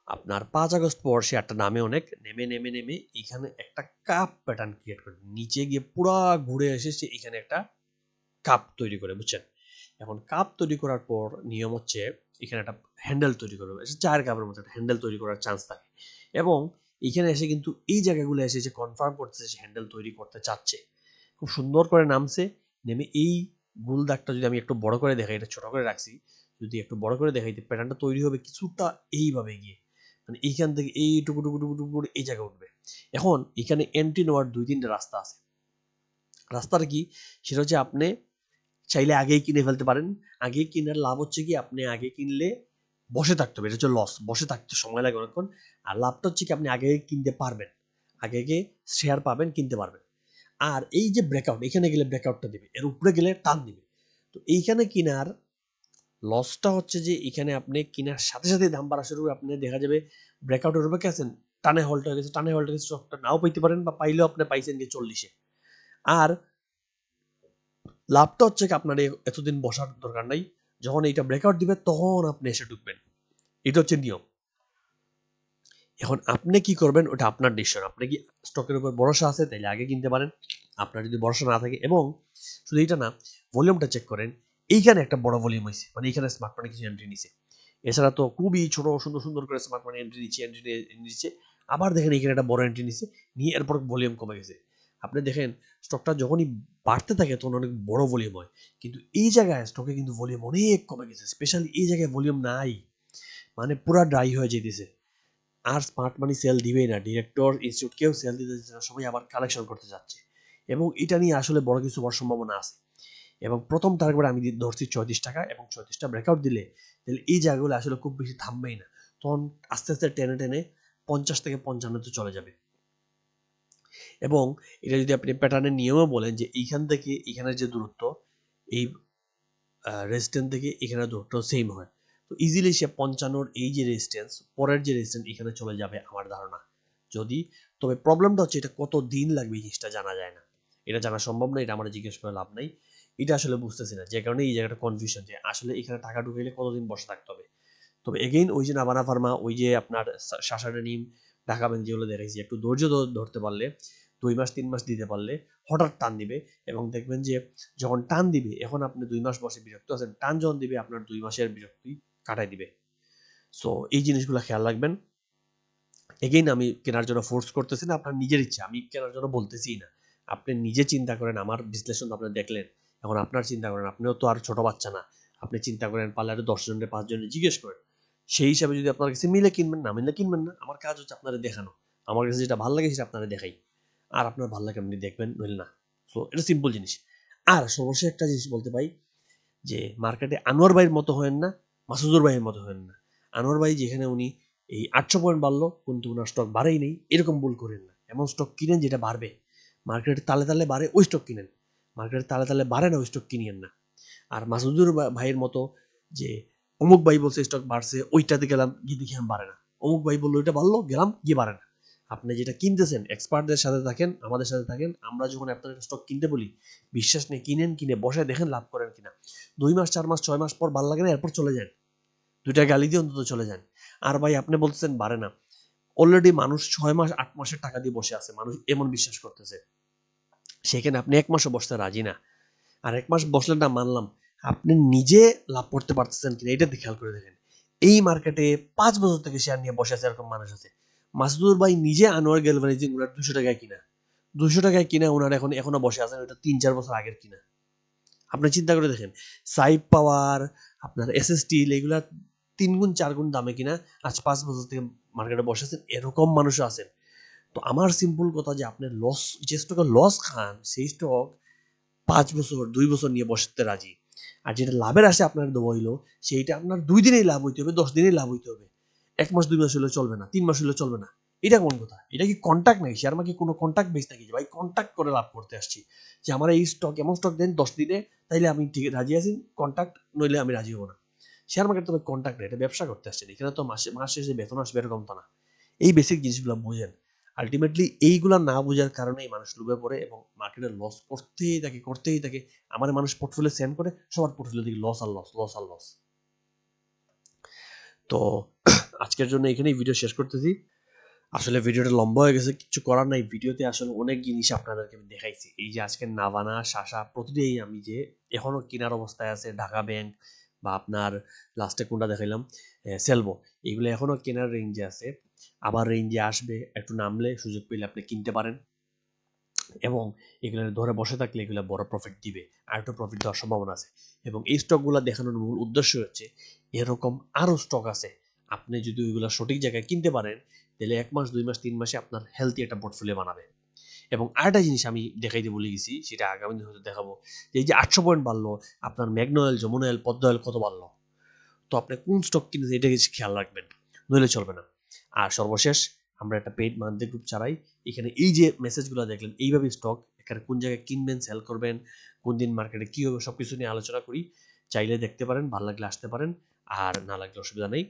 আপনার 5 আগস্ট পর শেয়ারটা নামে অনেক, নেমে নেমে নেমে এখানে একটা কাপ প্যাটার্ন ক্রিয়েট করে, নিচে গিয়ে পুরা ঘুরে এসে সে এখানে একটা কাপ তৈরি করে, বুঝছেন। এখন কাপ তৈরি করার পর নিয়ম হচ্ছে এখানে একটা হ্যান্ডেল তৈরি করবে, চায়ের কাপের মতো একটা হ্যান্ডেল তৈরি করার চান্স থাকে। এবং এখানে এসে কিন্তু এই জায়গাগুলো এসে যে কনফার্ম করতেছে সে হ্যান্ডেল তৈরি করতে চাচ্ছে, খুব সুন্দর করে নামছে। নেমে এই গোল দাগটা যদি আমি একটু বড় করে দেখাই, এটা ছোট করে রাখছি, যদি একটু বড় করে দেখাই, প্যাটার্নটা তৈরি হবে কিছুটা এইভাবে গিয়ে, মানে এইখান থেকে এইটুকু টুকু টুকু টুকু এই জায়গায় উঠবে। এখন এখানে এন্ট্রি নেওয়ার 2-3টা রাস্তা আছে। রাস্তাটা কি? সেটা হচ্ছে আপনি চাইলে আগেই কিনে ফেলতে পারেন। আগে কিনার লাভ হচ্ছে কি আপনি আগে কিনলে বসে থাকতে হবে, এটা হচ্ছে লস, বসে থাকতে সময় লাগে অনেকক্ষণ। আর লাভটা হচ্ছে কি আপনি আগে কিনতে পারবেন, আগে শেয়ার পাবেন, কিনতে পারবেন। আর এই যে ব্রেকআউট, এখানে গেলে ব্রেকআউটটা দিবে, এর উপরে গেলে টান দিবে। তো এইখানে কিনার লসটা হচ্ছে যে এখানে আপনি কিনার সাথে সাথে দাম বাড়া শুরু হবে, আপনি দেখা যাবে ব্রেকআউটের উপরে গেছেন, টানে হল্ট হয়ে গেছে, টানে হল্ট হয়ে গেছে, স্টকটা নাও পাইতে পারেন বা পাইলেও আপনি পাইছেন যে 40-এ। আর লাভটা হচ্ছে কি আপনার এতদিন বসার দরকার নাই, যখন এইটা ব্রেকআউট দিবে তখন আপনি এসে ঢুকবেন, এটা হচ্ছে নিয়ম। এখন আপনি কি করবেন ওটা আপনার ডিসিশন। আপনি কি স্টকের উপর ভরসা আছে তাইলে আগে কিনতে পারেন, আপনার যদি ভরসা না থাকে। এবং শুধু এইটা না, ভলিউমটা চেক করেন, এইখানে একটা বড় ভলিউম হয়েছে, মানে এইখানে স্মার্ট মানি কিছু এন্ট্রি নিছে। এছাড়া তো খুবই ছোট সুন্দর সুন্দর করে স্মার্ট মানি এন্ট্রি নিচ্ছে। আবার দেখেন এখানে একটা বড় এন্ট্রি নিছে, নিয়ে এরপর ভলিউম কমে গেছে। আপনি দেখেন স্টকটা যখনই বাড়তে থাকে তখন অনেক বড় ভলিউম হয়, কিন্তু এই জায়গায় স্টকে কিন্তু ভলিউম অনেক কমে গেছে, স্পেশালি এই জায়গায় ভলিউম নাই, মানে পুরা ড্রাই হয়ে যেতেছে। আর স্মার্ট মানি সেল দিবেই না, ডিরেক্টর ইনস্টিটিউট কেউ সেল দিতে যাচ্ছে না, সবাই আবার কালেকশন করতে যাচ্ছে। এবং এটা নিয়ে আসলে বড় কিছু হওয়ার সম্ভাবনা আছে। এবং প্রথম টার্গেট আমি ধরছি 34 টাকা, এবং 34টা ব্রেকআউট দিলে তাহলে এই জায়গাগুলো আসলে খুব বেশি থামবেই না, তখন আস্তে আস্তে টেনে টেনে 50 থেকে 55-তে চলে যাবে। এবং এটা যদি আপনি প্যাটার্নের নিয়মও বলেন যে এইখান থেকে এখানের যে দূরত্ব, এই রেজিস্ট্যান্স থেকে এখানে দূরত্ব সেম হয়, তো ইজিলি সে 55-র এই যে রেজিস্ট্যান্স, পরের যে রেজিস্ট্যান্স এখানে চলে যাবে আমার ধারণা। যদি, তবে প্রবলেমটা হচ্ছে এটা কত দিন লাগবে এই জিনিসটা জানা যায় না, এটা জানা সম্ভব না, এটা আমার জিজ্ঞেস করে লাভ নাই। এটা আসলে বুঝতেছি না, যে কারণে এই জায়গাটা কনফিউশন যে আসলে এখানে টাকা ঢুকাইলে কতদিন বসে থাকতে হবে। তবে এগেইন ওই যে নাভানা ফার্মা, ওই যে আপনার শাসাটা নিম, ঢাকা ব্যাংক যেগুলো দেখাইছি, একটু ধৈর্য ধরতে পারলে, 2 মাস 3 মাস দিতে পারলে হঠাৎ টান দিবে। এবং দেখবেন যে যখন টান দিবে, এখন আপনি 2 মাস বসে বিরক্ত আছেন, টান যখন দিবে আপনার 2 মাসের বিরক্তি কাটাই দিবে। সো এই জিনিসগুলো খেয়াল রাখবেন। এগেইন আমি কেনার জন্য ফোর্স করতেছি না, আপনার নিজের ইচ্ছা, আমি কেনার জন্য বলতেছি না। আপনি নিজে চিন্তা করেন, আমার বিশ্লেষণ আপনি দেখলেন, এখন আপনার চিন্তা করেন, আপনিও তো আর ছোট বাচ্চা না। আপনি চিন্তা করেন, পারলে আরো 10 জনের 5 জনের জিজ্ঞেস করেন, সেই হিসাবে যদি আপনার কাছে মিলে কিনবেন, না মিলে কিনবেন না। আমার কাজ হচ্ছে আপনারা দেখানো, আমার কাছে যেটা ভালো লাগে সেটা আপনারা দেখাই, আর আপনার ভালো লাগে আপনি দেখবেন, নইলে না। সো এটা সিম্পল জিনিস। আর সর্বশেষ একটা জিনিস বলতে পাই, যে মার্কেটে আনোয়ার ভাইয়ের মতো হয়েন না, মাসুদুর ভাইয়ের মতো হয়েন না। আনোয়ার ভাই যেখানে উনি এই 800 পয়েন্ট বাড়লো কিন্তু ওনার স্টক বাড়েই নেই, এরকম ভুল করেন না। এমন স্টক কিনেন যেটা বাড়বে, মার্কেটে তালে তালে বাড়ে ওই স্টক কিনেন, মার্কেটে তালে তালে বাড়ে না ওই স্টক কিনিয়েন না। আর মাসুদুর ভাইয়ের মতো যে অমুক ভাই বলছে স্টক বাড়ছে, ওইটাতে গেলাম, গিয়ে দেখি আমি বাড়ে না, অমুক ভাই বললো ওইটা বাড়লো, গেলাম, গিয়ে বাড়ে না। আপনি যেটা কিনতেছেন এক্সপার্টদের সাথে থাকেন, আমাদের সাথে থাকেন, আমরা যখন আপনার স্টক কিনতে বলি বিশ্বাস নিয়ে কিনেন, কিনে বসে দেখেন লাভ করেন কিনা। 2 মাস 4 মাস 6 মাস পর ভালো লাগে না, এরপর চলে যান, 2টা গালি দিয়ে অন্তত চলে যান। আর ভাই আপনি বলতেছেন বাড়ে না, অলরেডি মানুষ 6 মাস 8 মাসের টাকা দিয়ে বসে আছে, মানুষ এমন বিশ্বাস করতেছে, সেখানে আপনি 1 মাসও বসতে রাজি না। আর 1 মাস বসলেন না মানলাম, আপনি নিজে লাভ করতে পারতেছেন কিনা এটা খেয়াল করে দেখেন। এই মার্কেটে 5 বছর থেকে শেয়ার নিয়ে বসে আছে এরকম মানুষ আছে। মাসুদুর ভাই নিজে আনোয়ার গ্যালভানিজিং ওনার 200 টাকায় কিনা, 200 টাকায় কিনা ওনার এখনো বসে আছেন, ওটা 3-4 বছর আগের কিনা। আপনি চিন্তা করে দেখেন, সাইপ পাওয়ার, আপনার এসএসটি এগুলা 3 গুণ 4 গুণ দামে কিনা আজ 5 বছর থেকে মার্কেটে বসে আছেন, এরকম মানুষও আছেন। তো আমার সিম্পল কথা যে আপনি লস, যে স্টকে লস খান সেই স্টক 5 বছর 2 বছর নিয়ে বসতে রাজি। আর যেটা লাভের আসে আপনার দোয়াইলো, সেইটা আপনার 2 দিনেই লাভ হইতে হবে, 10 দিনেই লাভ হইতে হবে। 1 মাস 2 মাস হলে চলবে না, 3 মাস হলে চলবে না। এটা কোন কথা? এটা কি কন্ট্যাক্ট নাকি? শেয়ার মার্কেট কোনো কন্ট্যাক্ট বেস নাকি? ভাই কন্ট্যাক্ট করে লাভ করতে আসছি, যে আমার এই স্টক এমন স্টক দেন 10 দিনে, তাইলে আমি ঠিক রাজি আছি, কন্ট্যাক্ট, নইলে আমি রাজি হবো না। শেয়ার মার্কেট তো কন্ট্যাক্ট না, এটা ব্যবসা করতে আসছে, এখানে তো মাস শেষে বেতন আসবে এরকম তো না। এই বেসিক জিনিসগুলো বুঝেন। আলটিমেটলি এইগুলা না বোঝার কারণেই মানুষ ডুবে পড়ে এবং মার্কেটে লস করতেই থাকে। আমার মানুষ পোর্টফোলিও সেন্ড করে, সবার পোর্টফোলিও দেখি লস আর লস, লস আর লস। তো আজকের জন্য এখানেই ভিডিও শেষ করতেছি। আসলে ভিডিওটা লম্বা হয়ে গেছে, কিছু করার নাই, ভিডিওতে আসলে অনেক জিনিস আপনাদেরকে আমি দেখাইছি। এই যে আজকে নাভানা, শাসা, প্রতিটাই আমি যে এখনো কেনার অবস্থায় আছে, ঢাকা ব্যাংক বা আপনার লাস্টে কোনটা দেখাইলাম, সেলভো, এগুলো এখনো কেনার রেঞ্জে আছে, আবার রেঞ্জে আসবে, একটু নামলে সুযোগ পেলে আপনি কিনতে পারেন। এবং এগুলো ধরে বসে থাকলে এগুলো বড় প্রফিট দিবে, আর একটু প্রফিট দেওয়ার সম্ভাবনা আছে। এবং এই স্টকগুলো দেখানোর মূল উদ্দেশ্য হচ্ছে এরকম আরো স্টক আছে, আপনি যদি ওইগুলো সঠিক জায়গায় কিনতে পারেন, তাহলে ১ মাস, ২ মাস, ৩ মাসে আপনার হেলথি একটা পোর্টফোলিও বানাবে। এবং আরেকটা জিনিস আমি দেখাইতে ভুলে গেছি, সেটা আগামী দিনে হয়তো দেখাবো। যে এই যে ৮০০ পয়েন্ট বাড়লো, আপনার মেঘনা oil, Jamuna oil, Padma oil কত বাড়লো? তো আপনি কোন স্টক কিনতেছেন এটা কিছু খেয়াল রাখবেন, নইলে চলবে না। আর সর্বশেষ, আমরা একটা পেইড মান্থলি গ্রুপ চালাই। এখানে এই যে মেসেজগুলো দেখলেন, এইভাবে স্টক এখানে কোন জায়গায় কিনবেন, সেল করবেন, কোন দিন মার্কেটে কী হবে, সব কিছু নিয়ে আলোচনা করি। চাইলে দেখতে পারেন, ভালো লাগলে আসতে পারেন, আর না লাগলে অসুবিধা নেই।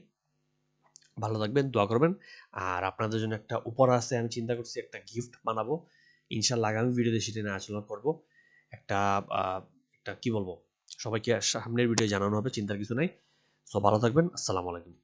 ভালো থাকবেন, দোয়া করবেন। আর আপনাদের জন্য একটা উপহার আছে, আমি চিন্তা করছি একটা গিফট বানাবো। ইনশাল্লাহ আগামী ভিডিওতে সেটা নিয়ে আলোচনা করব। একটা একটা কি বলবো, সবাইকে সামনের ভিডিও জানানো হবে, চিন্তার কিছু নাই। সো ভালো থাকবেন, আসসালামু আলাইকুম।